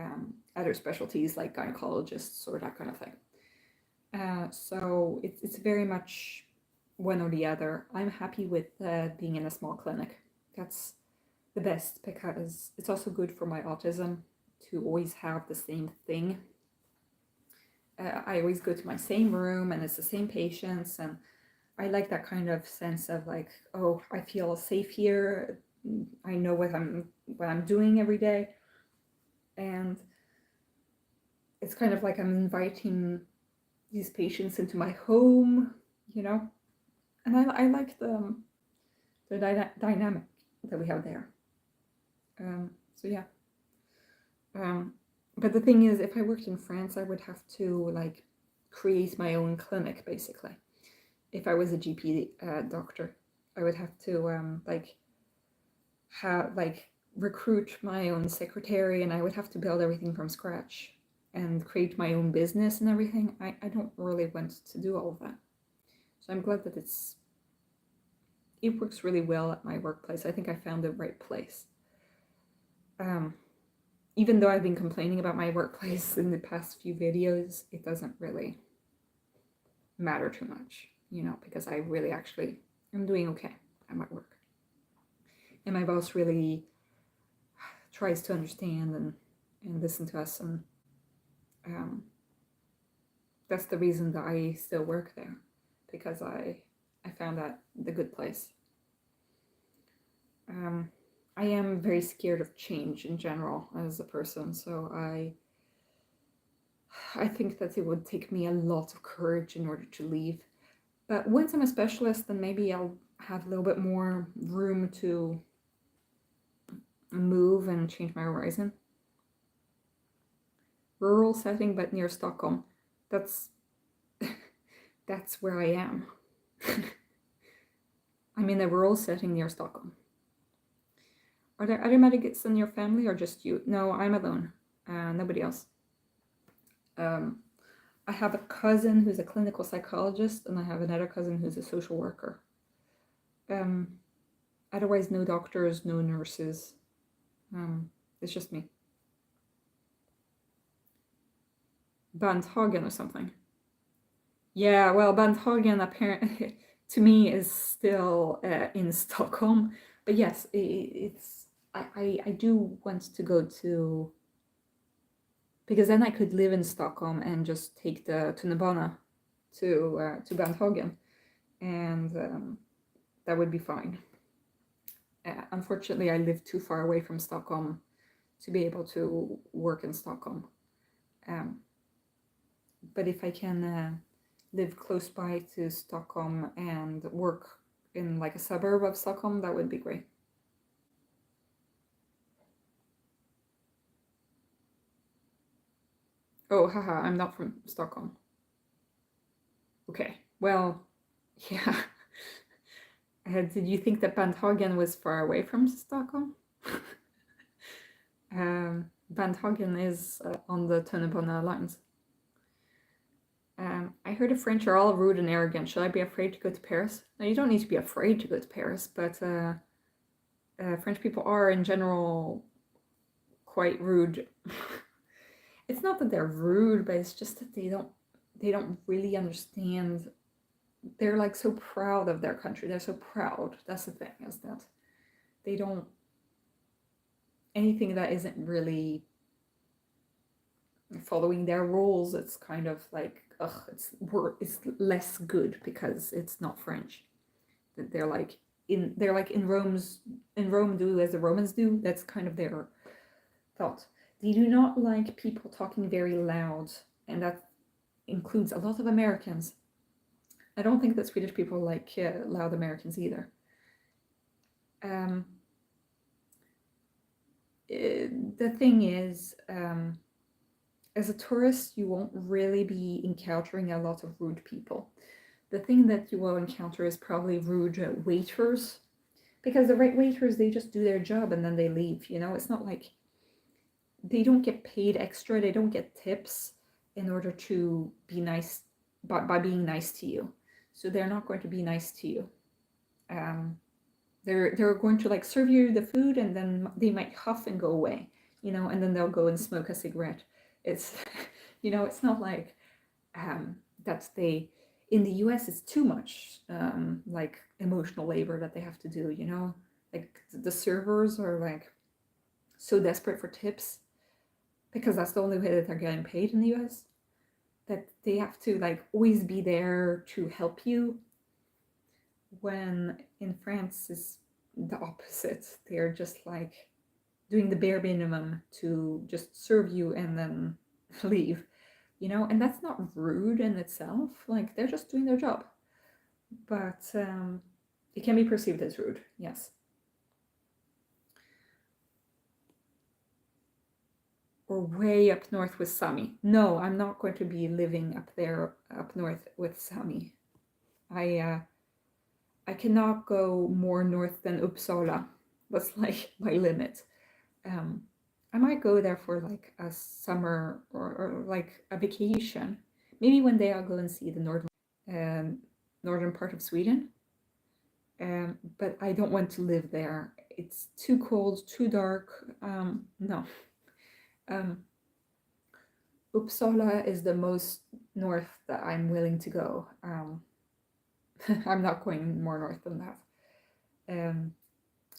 other specialties like gynecologists or that kind of thing. So it's very much one or the other. I'm happy with being in a small clinic. That's the best because it's also good for my autism to always have the same thing. I always go to my same room and it's the same patients, and I like that kind of sense of like, oh, I feel safe here. I know what I'm doing every day, and it's kind of like I'm inviting these patients into my home, you know, and I like the dynamic that we have there. So yeah. But the thing is, if I worked in France, I would have to like create my own clinic basically. If I was a GP doctor, I would have to recruit my own secretary, and I would have to build everything from scratch and create my own business and everything. I don't really want to do all of that. So I'm glad that it works really well at my workplace. I think I found the right place. Even though I've been complaining about my workplace in the past few videos, it doesn't really matter too much, you know, because I really actually am doing okay at my work. And my boss really tries to understand and listen to us, and that's the reason that I still work there, because I found that the good place. I am very scared of change in general as a person, so I think that it would take me a lot of courage in order to leave. But once I'm a specialist, then maybe I'll have a little bit more room to move and change my horizon. Rural setting, but near Stockholm. That's where I am. I'm in a rural setting near Stockholm. Are there other medics in your family or just you? No, I'm alone. Nobody else. I have a cousin who's a clinical psychologist, and I have another cousin who's a social worker. Otherwise, no doctors, no nurses. It's just me. Bandhagen or something. Yeah, well, Bandhagen apparently to me is still in Stockholm, but yes, I do want to go to, because then I could live in Stockholm and just take the tunnelbana to Bandhagen, and that would be fine. Unfortunately, I live too far away from Stockholm to be able to work in Stockholm. But if I can live close by to Stockholm and work in like a suburb of Stockholm, that would be great. Oh, haha, I'm not from Stockholm. Okay, well, yeah. Did you think that Bandhagen was far away from Stockholm? Bandhagen is on the tunnelbana lines. I heard the French are all rude and arrogant. Should I be afraid to go to Paris? No, you don't need to be afraid to go to Paris, but French people are in general quite rude. It's not that they're rude, but it's just that they don't really understand. They're like so proud of their country. They're so proud. That's the thing, is that they don't, anything that isn't really following their rules, it's kind of like, ugh, it's less good because it's not French. They're like in Rome, do as the Romans do. That's kind of their thought. They do not like people talking very loud, and that includes a lot of Americans. I don't think that Swedish people like loud Americans either. The thing is, as a tourist, you won't really be encountering a lot of rude people. The thing that you will encounter is probably rude waiters, because the right waiters, they just do their job and then they leave, you know? It's not like they don't get paid extra, they don't get tips in order to be nice, by being nice to you. So they're not going to be nice to you. They're going to like serve you the food, and then they might huff and go away, you know, and then they'll go and smoke a cigarette. It's, you know, it's not like that they, in the US, it's too much like emotional labor that they have to do, you know, like the servers are like so desperate for tips because that's the only way that they're getting paid in the US. that they have to like always be there to help you, when in France is the opposite. They're just like doing the bare minimum to just serve you and then leave, you know, and that's not rude in itself. Like they're just doing their job, but it can be perceived as rude, yes. Or way up north with Sami. No, I'm not going to be living up there up north with Sami. I cannot go more north than Uppsala. That's like my limit. I might go there for like a summer or like a vacation. Maybe one day I'll go and see the northern part of Sweden. But I don't want to live there. It's too cold, too dark. No. Uppsala is the most north that I'm willing to go. I'm not going more north than that.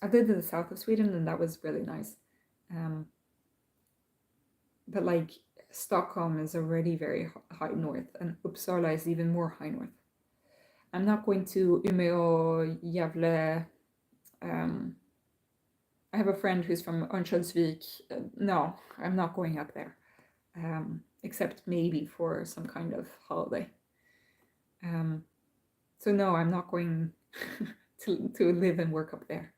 I lived in the south of Sweden and that was really nice. But like Stockholm is already very high north, and Uppsala is even more high north. I'm not going to Umeå, Gävle. I have a friend who's from Örnsköldsvik. No, I'm not going up there, except maybe for some kind of holiday. So no, I'm not going to live and work up there.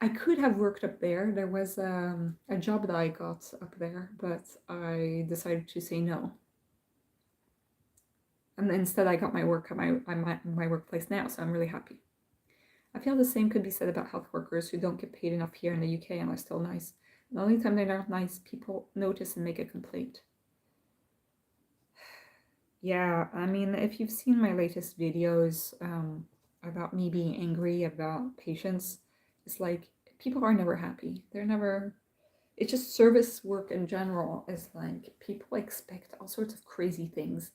I could have worked up there. There was a job that I got up there, but I decided to say no. And instead I got my work at my workplace now, so I'm really happy. I feel the same could be said about health workers who don't get paid enough here in the UK and are still nice. The only time they're not nice, people notice and make a complaint. Yeah, I mean, if you've seen my latest videos about me being angry about patients, it's like people are never happy. They're never, it's just service work in general is like people expect all sorts of crazy things.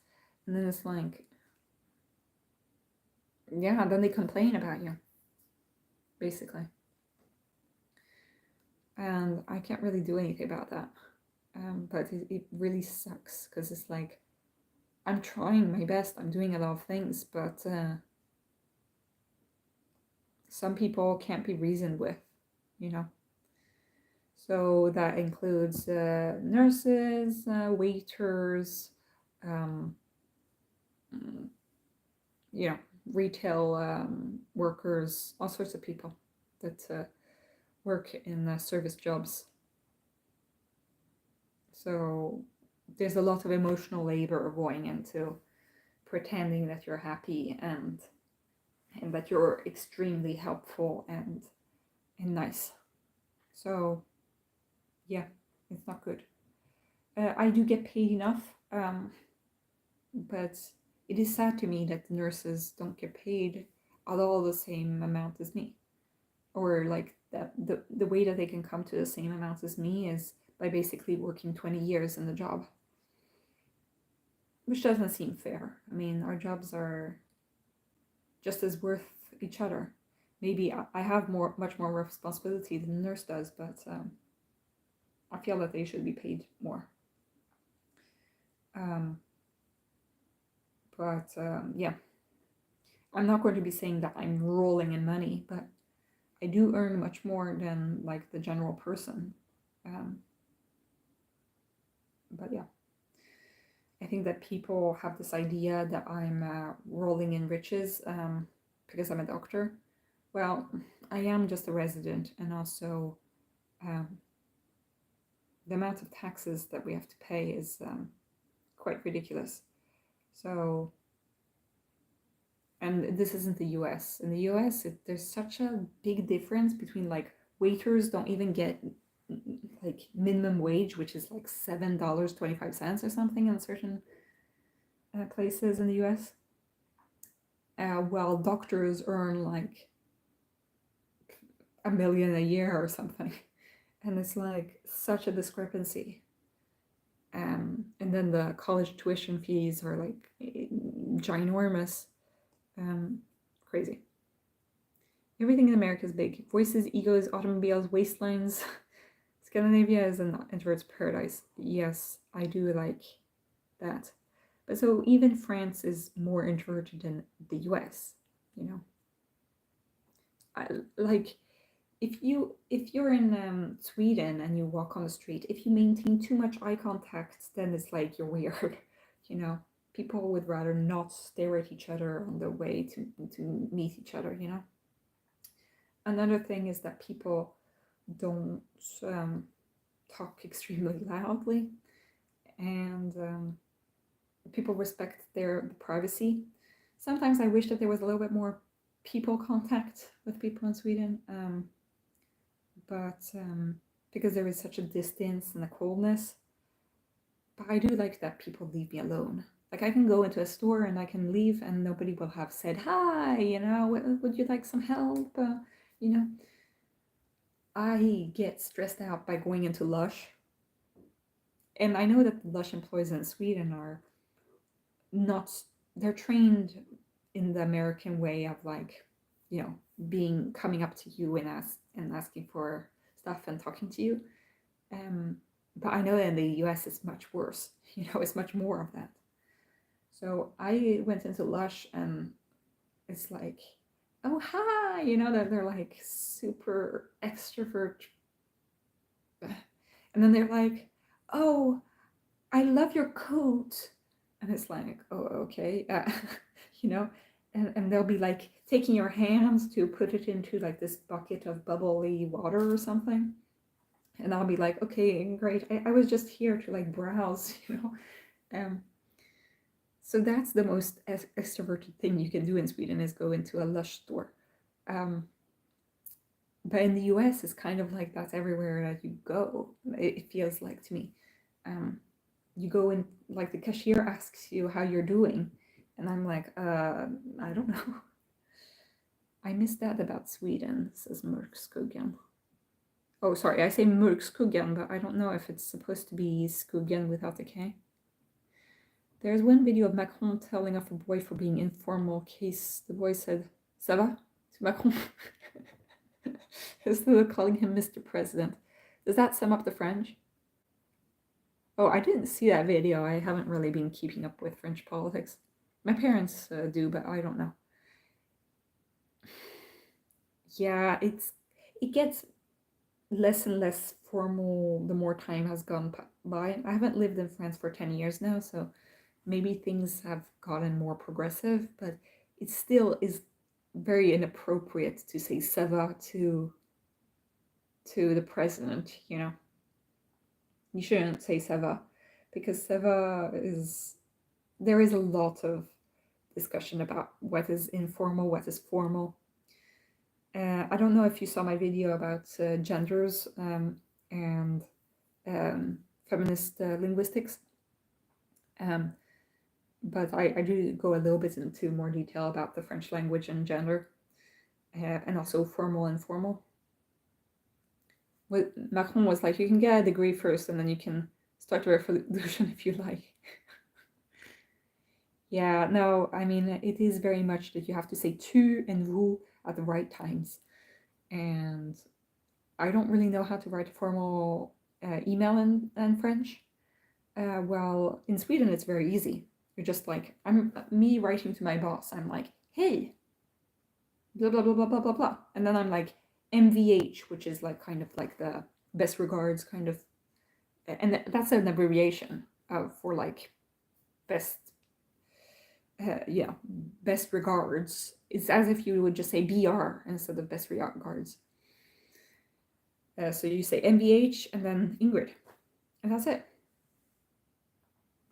And then it's like, yeah, then they complain about you, basically. And I can't really do anything about that. But it really sucks because it's like, I'm trying my best, I'm doing a lot of things, but some people can't be reasoned with, you know. So that includes nurses, waiters, you know, retail workers, all sorts of people that work in service jobs. So there's a lot of emotional labor going into pretending that you're happy and that you're extremely helpful and nice. So yeah, it's not good. I do get paid enough, but it is sad to me that nurses don't get paid at all the same amount as me, or like that the way that they can come to the same amount as me is by basically working 20 years in the job, which doesn't seem fair. I mean, our jobs are just as worth each other. Maybe I have much more responsibility than the nurse does, but I feel that they should be paid more. Yeah, I'm not going to be saying that I'm rolling in money, but I do earn much more than like the general person. But yeah, I think that people have this idea that I'm rolling in riches because I'm a doctor. Well, I am just a resident, and also the amount of taxes that we have to pay is quite ridiculous. So, and this isn't the US. In the US, there's such a big difference between like waiters don't even get like minimum wage, which is like $7.25 or something in certain places in the US. While doctors earn like $1 million a year or something. And it's like such a discrepancy. And then the college tuition fees are like ginormous. Crazy. Everything in America is big. Voices, egos, automobiles, waistlines. Scandinavia is an introvert's paradise. Yes, I do like that. But so even France is more introverted than the US, you know. Like if you're in Sweden and you walk on the street, if you maintain too much eye contact, then it's like you're weird, you know. People would rather not stare at each other on the way to meet each other, you know. Another thing is that people don't talk extremely loudly, and people respect their privacy. Sometimes I wish that there was a little bit more people contact with people in Sweden, but because there is such a distance and a coldness. But I do like that people leave me alone. Like I can go into a store and I can leave and nobody will have said hi, you know, would you like some help? You know, I get stressed out by going into Lush. And I know that the Lush employees in Sweden are not, they're trained in the American way of like, you know, coming up to you and asking for stuff and talking to you. But I know in the US it's much worse. You know, it's much more of that. So I went into Lush and it's like, oh hi, you know, that they're like super extrovert. And then they're like, oh, I love your coat. And it's like, oh, okay. You know, and they'll be like taking your hands to put it into like this bucket of bubbly water or something. And I'll be like, okay, great. I was just here to like browse, you know. So that's the most extroverted thing you can do in Sweden is go into a Lush store. But in the US, it's kind of like that's everywhere that you go. It feels like to me. You go in, like the cashier asks you how you're doing, and I'm like, I don't know. I miss that about Sweden, says Mörkskuggen. Oh, sorry, I say Mörkskuggen, but I don't know if it's supposed to be Skuggen without the K. There's one video of Macron telling off a boy for being informal case the boy said, "Ça va?" to Macron. Instead of calling him Mr. President. Does that sum up the French? Oh, I didn't see that video. I haven't really been keeping up with French politics. My parents do, but I don't know. Yeah, it gets less and less formal the more time has gone by. I haven't lived in France for 10 years now, so maybe things have gotten more progressive, but it still is very inappropriate to say ça va to the president, you know. You shouldn't say ça va, because ça va is, there is a lot of discussion about what is informal, what is formal. I don't know if you saw my video about genders and feminist linguistics, but I do go a little bit into more detail about the French language and gender, and also formal and informal. Macron was like, you can get a degree first and then you can start a revolution if you like. Yeah, no, I mean, it is very much that you have to say tu and vous at the right times. And I don't really know how to write a formal email in French. Well, in Sweden, it's very easy. You're just like, me writing to my boss, I'm like, hey, blah, blah, blah, blah, blah, blah, blah. And then I'm like, MVH, which is like kind of like the best regards kind of, and that's an abbreviation for like best, best regards. It's as if you would just say BR instead of best regards. So you say MVH and then Ingrid, and that's it.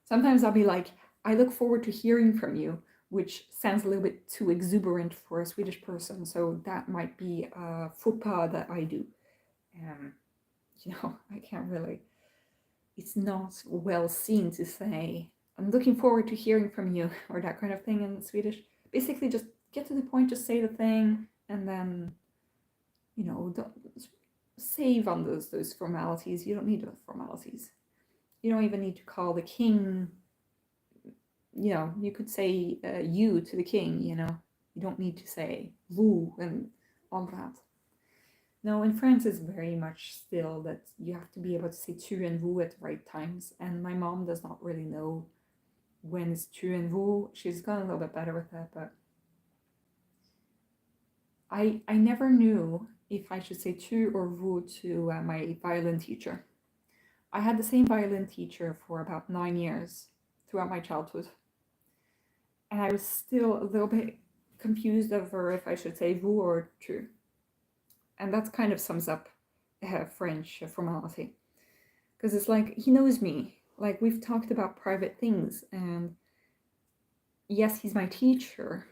Sometimes I'll be like, I look forward to hearing from you, which sounds a little bit too exuberant for a Swedish person, so that might be a faux pas that I do. You know, I can't really, it's not well seen to say, I'm looking forward to hearing from you, or that kind of thing in Swedish. Basically, just get to the point, just say the thing, and then, you know, don't save on those formalities. You don't need those formalities. You don't even need to call the king. You know, you could say you to the king, you know. You don't need to say vous and all that. No, in France it's very much still that you have to be able to say tu and vous at the right times, and my mom does not really know when it's tu and vous. She's gotten a little bit better with that, but I never knew if I should say tu or vous to my violin teacher. I had the same violin teacher for about 9 years throughout my childhood, and I was still a little bit confused over if I should say vous or tu. And that kind of sums up French formality. Because it's like, he knows me. Like, we've talked about private things, and yes, he's my teacher,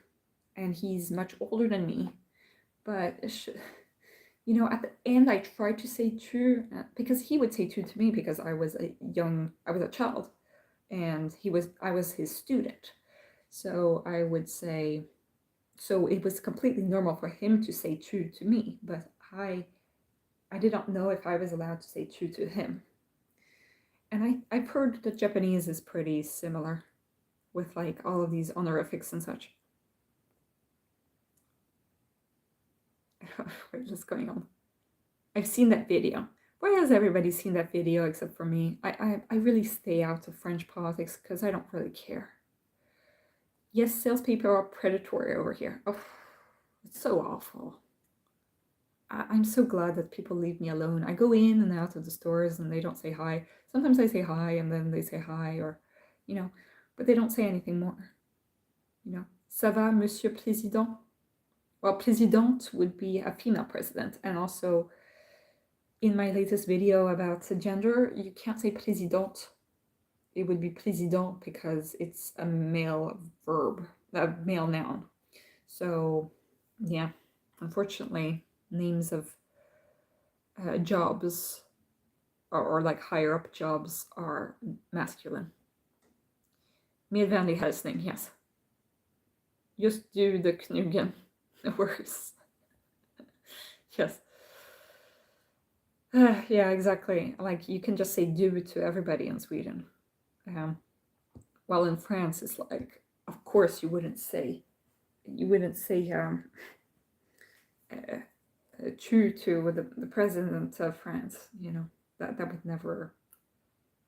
and he's much older than me, but you know, at the end, I tried to say tu because he would say tu to me because I was a child, and I was his student. So I would say, so it was completely normal for him to say tu to me, but I did not know if I was allowed to say tu to him. And I've heard that Japanese is pretty similar with like all of these honorifics and such. What is going on? I've seen that video. Why has everybody seen that video except for me? I really stay out of French politics because I don't really care. Yes, salespeople are predatory over here. Oh, it's so awful. I'm so glad that people leave me alone. I go in and out of the stores and they don't say hi. Sometimes I say hi and then they say hi, or, you know, but they don't say anything more. You know, ça va, Monsieur Président? Well, Présidente would be a female president. And also, in my latest video about gender, you can't say Présidente. It would be Président because it's a male verb, a male noun. So, yeah, unfortunately, names of jobs or like higher up jobs are masculine. Meer van die huisning, yes. Just do the knugen. No worries. Yes. Yeah, exactly. Like, you can just say do to everybody in Sweden. While in France, it's like, of course, you wouldn't say true to the president of France. You know, that would never.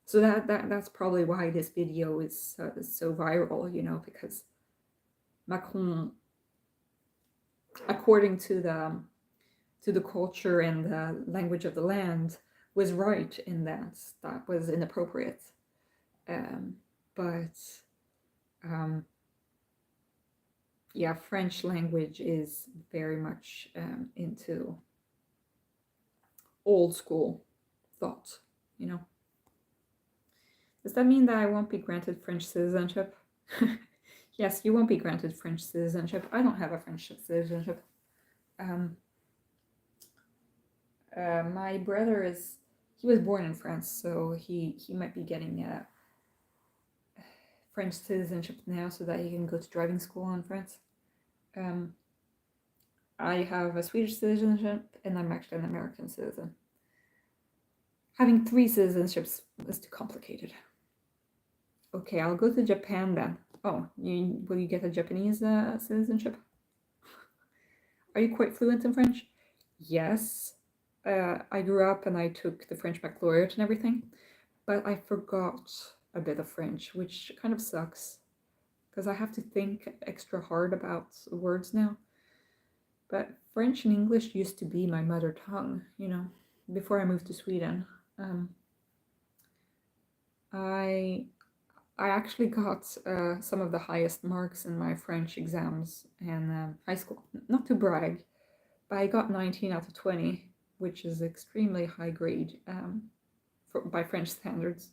So that's probably why this video is so viral. You know, because Macron, according to the culture and the language of the land, was right in that was inappropriate. But yeah, French language is very much into old school thought, you know. Does that mean that I won't be granted French citizenship? Yes, you won't be granted French citizenship. I don't have a French citizenship. My brother he was born in France, so he might be getting French citizenship now so that he can go to driving school in France. I have a Swedish citizenship, and I'm actually an American citizen. Having 3 citizenships is too complicated. Okay, I'll go to Japan then. Oh, will you get a Japanese citizenship? Are you quite fluent in French? Yes. I grew up and I took the French baccalaureate and everything, but I forgot a bit of French, which kind of sucks because I have to think extra hard about words now. But French and English used to be my mother tongue, you know, before I moved to Sweden. I actually got some of the highest marks in my French exams in high school. Not to brag, but I got 19 out of 20, which is extremely high grade by French standards.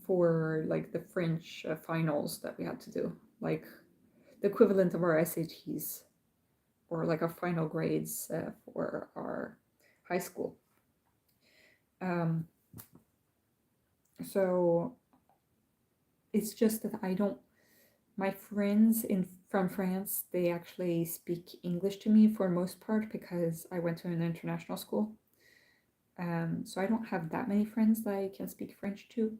For like the French finals that we had to do, like the equivalent of our SATs or like our final grades for our high school. So it's just that my friends from France, they actually speak English to me for the most part because I went to an international school. So I don't have that many friends that I can speak French to.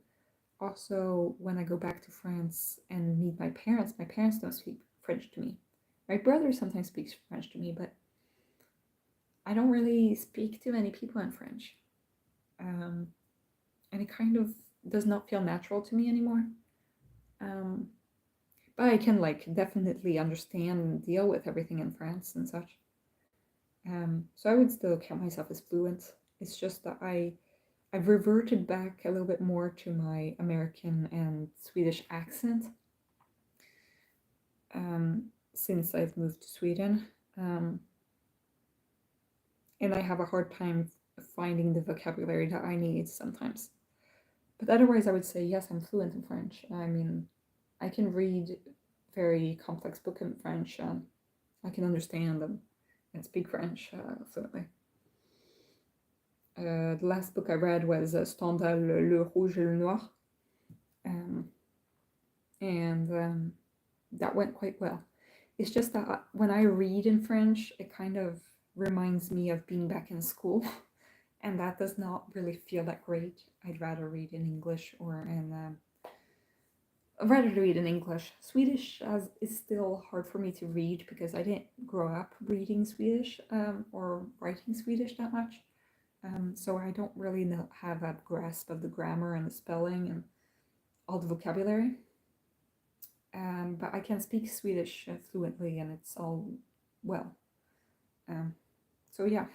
Also, when I go back to France and meet my parents don't speak French to me. My brother sometimes speaks French to me, but I don't really speak to many people in French. And it kind of does not feel natural to me anymore. Um, but I can like definitely understand and deal with everything in France and such. So I would still count myself as fluent. It's just that I've reverted back a little bit more to my American and Swedish accent since I've moved to Sweden. And I have a hard time finding the vocabulary that I need sometimes. But otherwise, I would say yes, I'm fluent in French. I mean, I can read very complex book in French. I can understand them and speak French fluently. The last book I read was Stendhal, Le Rouge et le Noir. And that went quite well. It's just that when I read in French, it kind of reminds me of being back in school, and that does not really feel that great. I'd rather read in English I'd rather read in English. Swedish is still hard for me to read because I didn't grow up reading Swedish or writing Swedish that much. So I don't really have a grasp of the grammar and the spelling and all the vocabulary. But I can speak Swedish fluently, and it's all well. So yeah.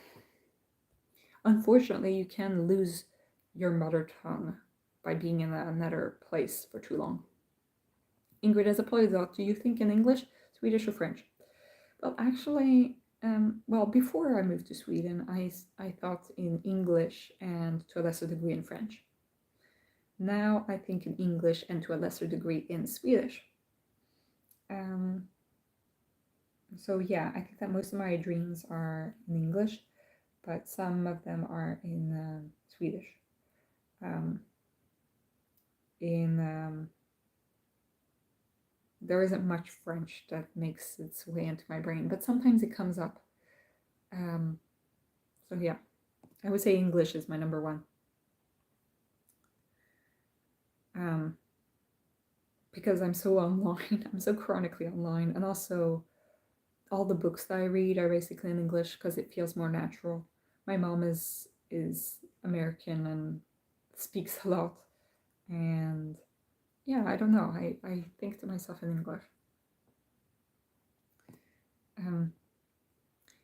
Unfortunately, you can lose your mother tongue by being in another place for too long. Ingrid, as a polyglot, do you think in English, Swedish, or French? Well, actually, before I moved to Sweden, I thought in English and to a lesser degree in French. Now I think in English and to a lesser degree in Swedish. So yeah, I think that most of my dreams are in English, but some of them are in Swedish. There isn't much French that makes its way into my brain, but sometimes it comes up. So yeah, I would say English is my number one. Because I'm so online, I'm so chronically online, and also all the books that I read are basically in English because it feels more natural. My mom is American and speaks a lot, and yeah, I don't know. I think to myself in English.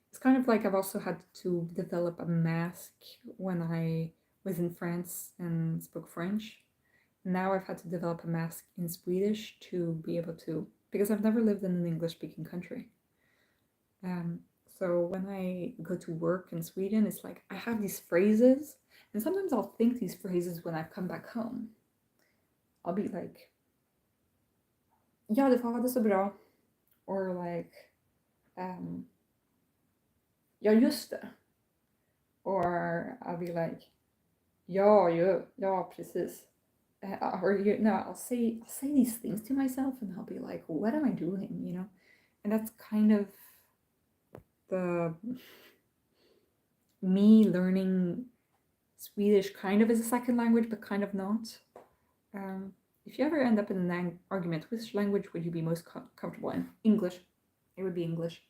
It's kind of like I've also had to develop a mask when I was in France and spoke French. Now I've had to develop a mask in Swedish to be able to, because I've never lived in an English-speaking country. So when I go to work in Sweden, it's like I have these phrases, and sometimes I'll think these phrases when I've come back home. I'll be like, ja, det var det så bra. Or like, ja, just det. Or I'll be like, ja, precis. I'll say these things to myself, and I'll be like, what am I doing, you know? And that's kind of the me learning Swedish kind of as a second language, but kind of not. If you ever end up in an argument, which language would you be most comfortable in? English. It would be English.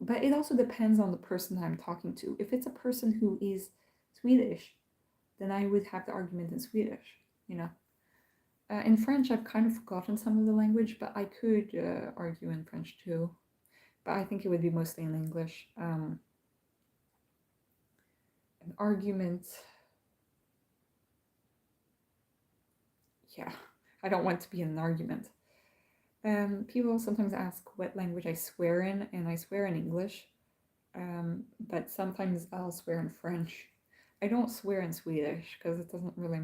But it also depends on the person I'm talking to. If it's a person who is Swedish, then I would have the argument in Swedish, you know. In French, I've kind of forgotten some of the language, but I could argue in French too. But I think it would be mostly in English. An argument. Yeah, I don't want to be in an argument. People sometimes ask what language I swear in, and I swear in English. But sometimes I'll swear in French. I don't swear in Swedish because it doesn't really.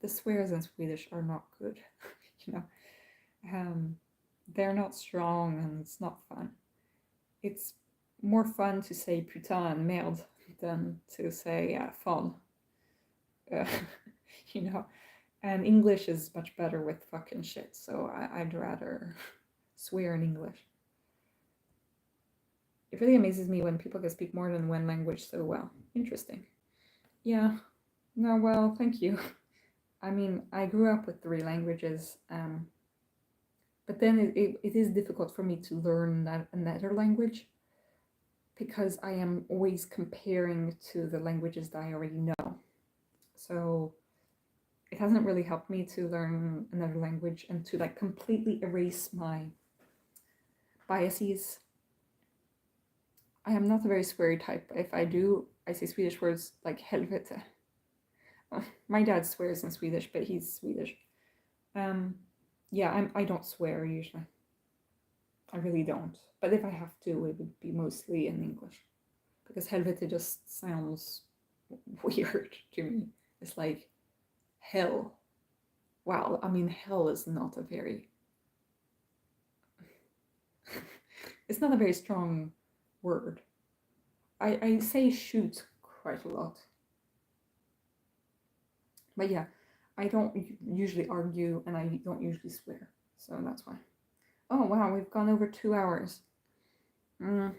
The swears in Swedish are not good, you know. They're not strong and it's not fun. It's more fun to say putain and merde than to say fun. You know, and English is much better with fucking shit, so I'd rather swear in English. It really amazes me when people can speak more than one language so well. Interesting. Yeah. No, well, thank you. I mean, I grew up with 3 languages. But then it is difficult for me to learn another language because I am always comparing to the languages that I already know. So it hasn't really helped me to learn another language and to like completely erase my biases. I am not a very sweary type. If I do, I say Swedish words like helvete. My dad swears in Swedish, but he's Swedish. Yeah, I don't swear usually. I really don't. But if I have to, it would be mostly in English. Because helvete just sounds weird to me. It's like hell. Wow, I mean, hell is not a very... it's not a very strong word. I say shoot quite a lot. But yeah, I don't usually argue and I don't usually swear. So that's why. Oh wow, we've gone over 2 hours. And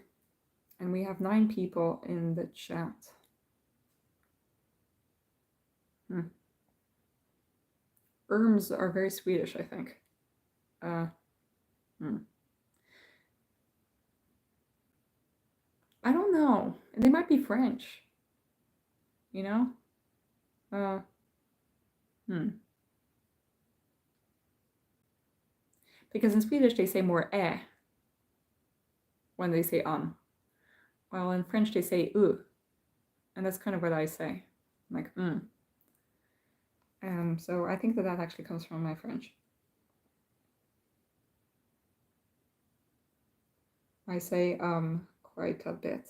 we have 9 people in the chat. Erms are very Swedish, I think. I don't know. They might be French. You know? Because in Swedish they say more when they say While in French they say and that's kind of what I say, like so I think that actually comes from my French. I say quite a bit,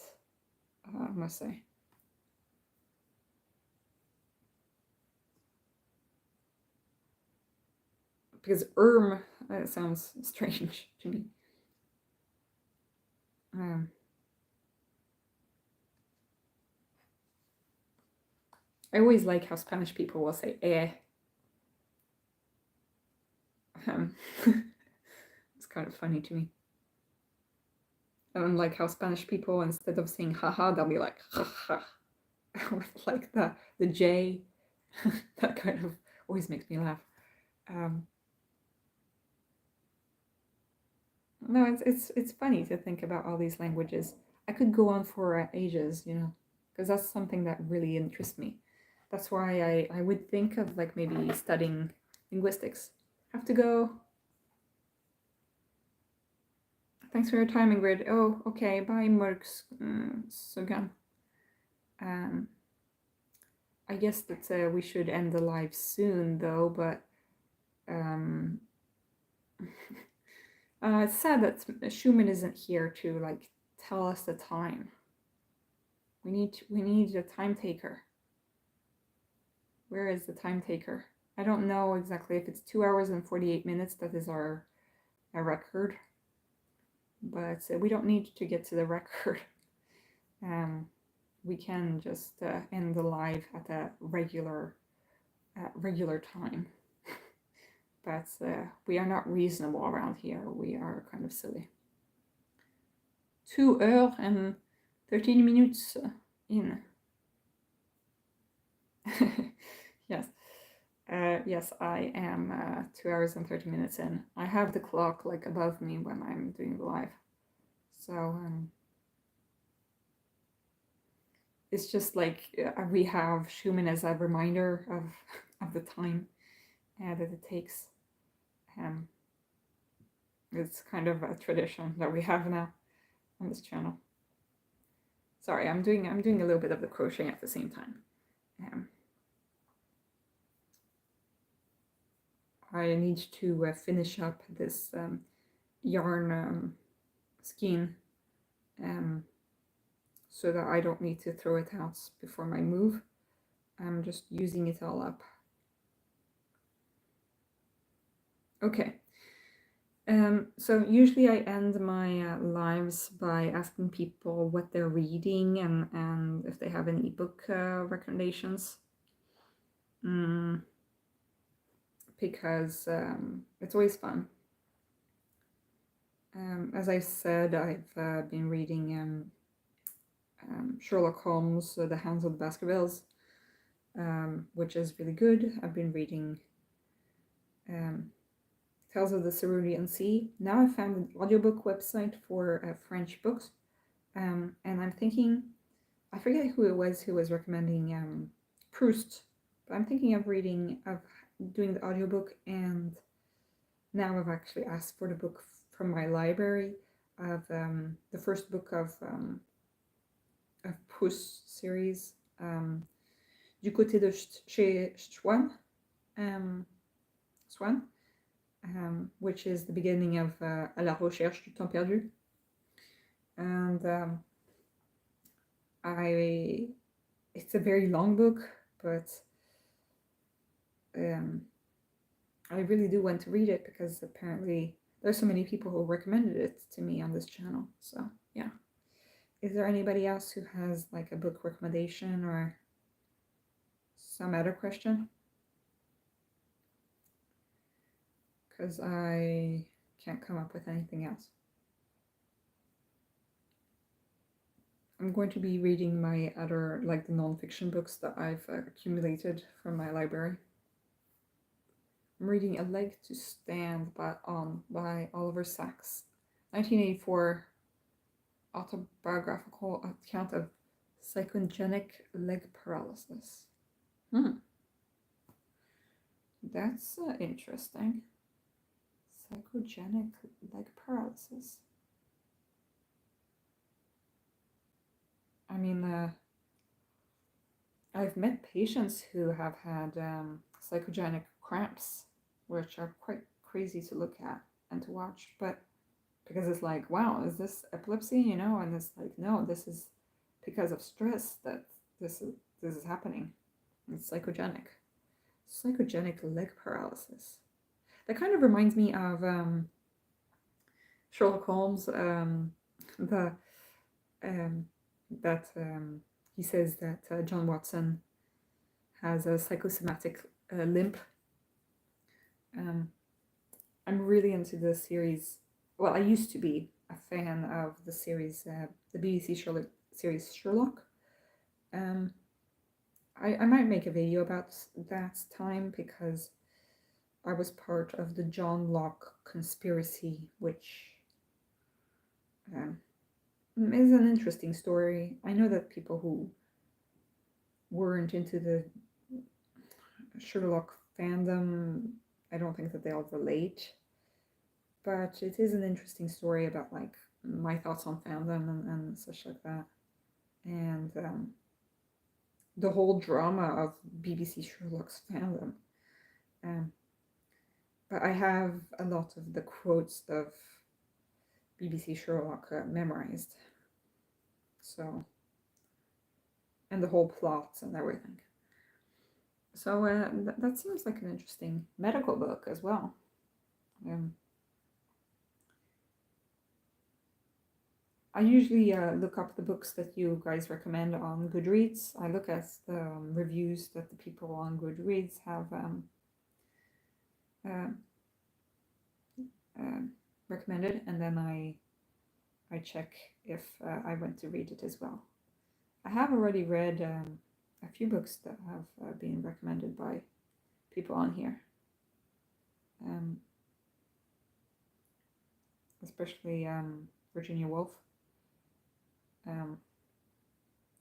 I must say. Because sounds strange to me. I always like how Spanish people will say it's kind of funny to me. And like how Spanish people, instead of saying haha, they'll be like haha, with like the J. That kind of always makes me laugh. No, it's funny to think about all these languages. I could go on for ages, because that's something that really interests me. That's why I would think of like maybe studying linguistics. Have to go. Thanks for your time, Ingrid. Oh, okay. Bye, Mörks Sugan. I guess that we should end the live soon, though, but it's sad that Schumann isn't here to like tell us the time. We need a time taker. Where is the time taker? I don't know exactly if it's 2 hours and 48 minutes. That is our record, but we don't need to get to the record. We can just end the live at a regular time. But we are not reasonable around here. We are kind of silly. 2 hours and 13 minutes in. Yes. Yes, I am 2 hours and 30 minutes in. I have the clock like above me when I'm doing the live. So it's just like we have Schumann as a reminder of the time that it takes. It's kind of a tradition that we have now on this channel. Sorry, I'm doing a little bit of the crocheting at the same time. I need to finish up this yarn skein so that I don't need to throw it out before my move. I'm just using it all up. Okay. So usually I end my lives by asking people what they're reading and if they have any ebook recommendations. Because it's always fun. As I said, I've been reading Sherlock Holmes, The Hounds of the Baskervilles, which is really good. I've been reading Tales of the Cerulean Sea. Now I found an audiobook website for French books, and I'm thinking, I forget who it was who was recommending Proust, but I'm thinking of doing the audiobook, and now I've actually asked for the book from my library of the first book of Proust series, Du côté de chez Swann, which is the beginning of À la recherche du temps perdu. And it's a very long book, but I really do want to read it because apparently there's so many people who recommended it to me on this channel. So yeah. Is there anybody else who has like a book recommendation or some other question? Because I can't come up with anything else. I'm going to be reading my other, like the non-fiction books that I've accumulated from my library. I'm reading A Leg to Stand by Oliver Sacks, 1984 autobiographical account of psychogenic leg paralysis. That's interesting. Psychogenic leg paralysis. I mean, I've met patients who have had psychogenic cramps, which are quite crazy to look at and to watch, but because it's like, wow, is this epilepsy, you know? And it's like, no, this is because of stress that this is happening. It's psychogenic leg paralysis. That kind of reminds me of Sherlock Holmes, he says that John Watson has a psychosomatic limp. I'm really into the series. Well, I used to be a fan of the series, the BBC Sherlock series Sherlock. I might make a video about that time because I was part of the John Locke conspiracy, which is an interesting story. I know that people who weren't into the Sherlock fandom, I don't think that they'll relate, but it is an interesting story about like my thoughts on fandom and such like that, and the whole drama of BBC Sherlock's fandom. But I have a lot of the quotes of BBC Sherlock memorized, so, and the whole plot and everything. So that seems like an interesting medical book as well. I usually look up the books that you guys recommend on Goodreads. I look at the reviews that the people on Goodreads have recommended, and then I check if I want to read it as well. I have already read a few books that have been recommended by people on here, especially Virginia Woolf.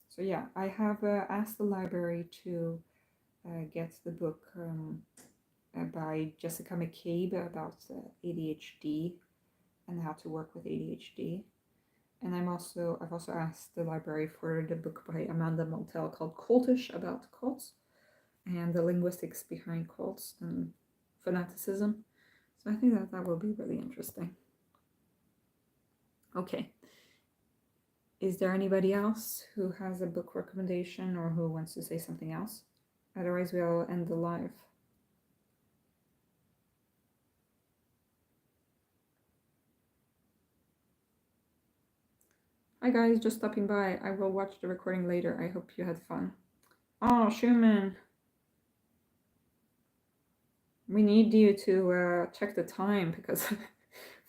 So yeah, I have asked the library to get the book by Jessica McCabe about ADHD and how to work with ADHD. And I've also asked the library for the book by Amanda Montell called Cultish, about cults and the linguistics behind cults and fanaticism. So I think that will be really interesting. Okay. Is there anybody else who has a book recommendation or who wants to say something else? Otherwise, we'll end the live. Hi guys, just stopping by. I will watch the recording later. I hope you had fun. Oh, Schumann. We need you to check the time because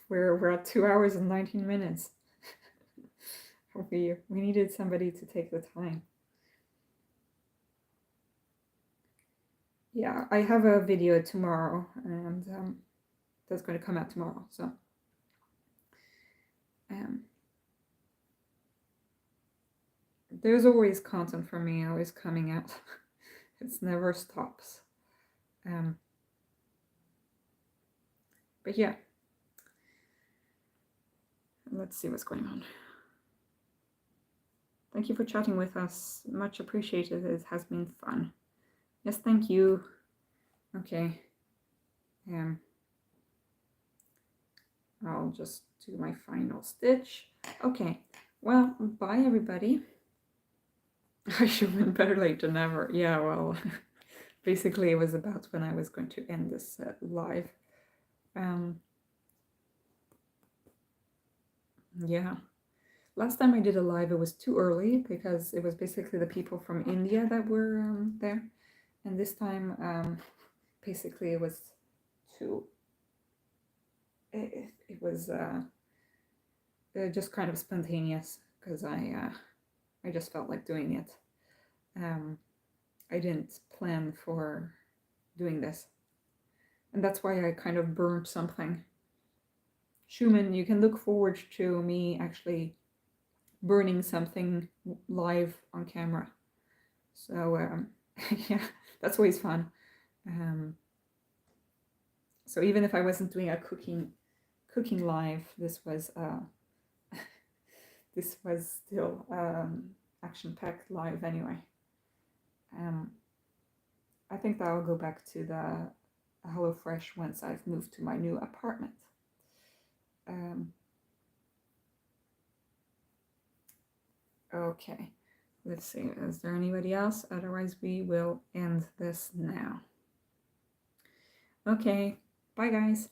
we're at 2 hours and 19 minutes. We needed somebody to take the time. Yeah, I have a video tomorrow, and that's going to come out tomorrow. So there's always content for me, always coming out. It never stops. But yeah, let's see what's going on. Thank you for chatting with us. Much appreciated. It has been fun. Yes, thank you. Okay. I'll just do my final stitch. Okay. Well, bye everybody. I should have been better late than never. Yeah, well, basically it was about when I was going to end this live. Yeah. Last time I did a live, it was too early because it was basically the people from India that were there. And this time, basically it was too... It was just kind of spontaneous because I just felt like doing it. I didn't plan for doing this. And that's why I kind of burnt something. Schumann, you can look forward to me actually burning something live on camera. So yeah, that's always fun. So even if I wasn't doing a cooking live, this was this was still action-packed live anyway. I think that I'll go back to the HelloFresh once I've moved to my new apartment. Okay, let's see, is there anybody else? Otherwise we will end this now. Okay, bye guys.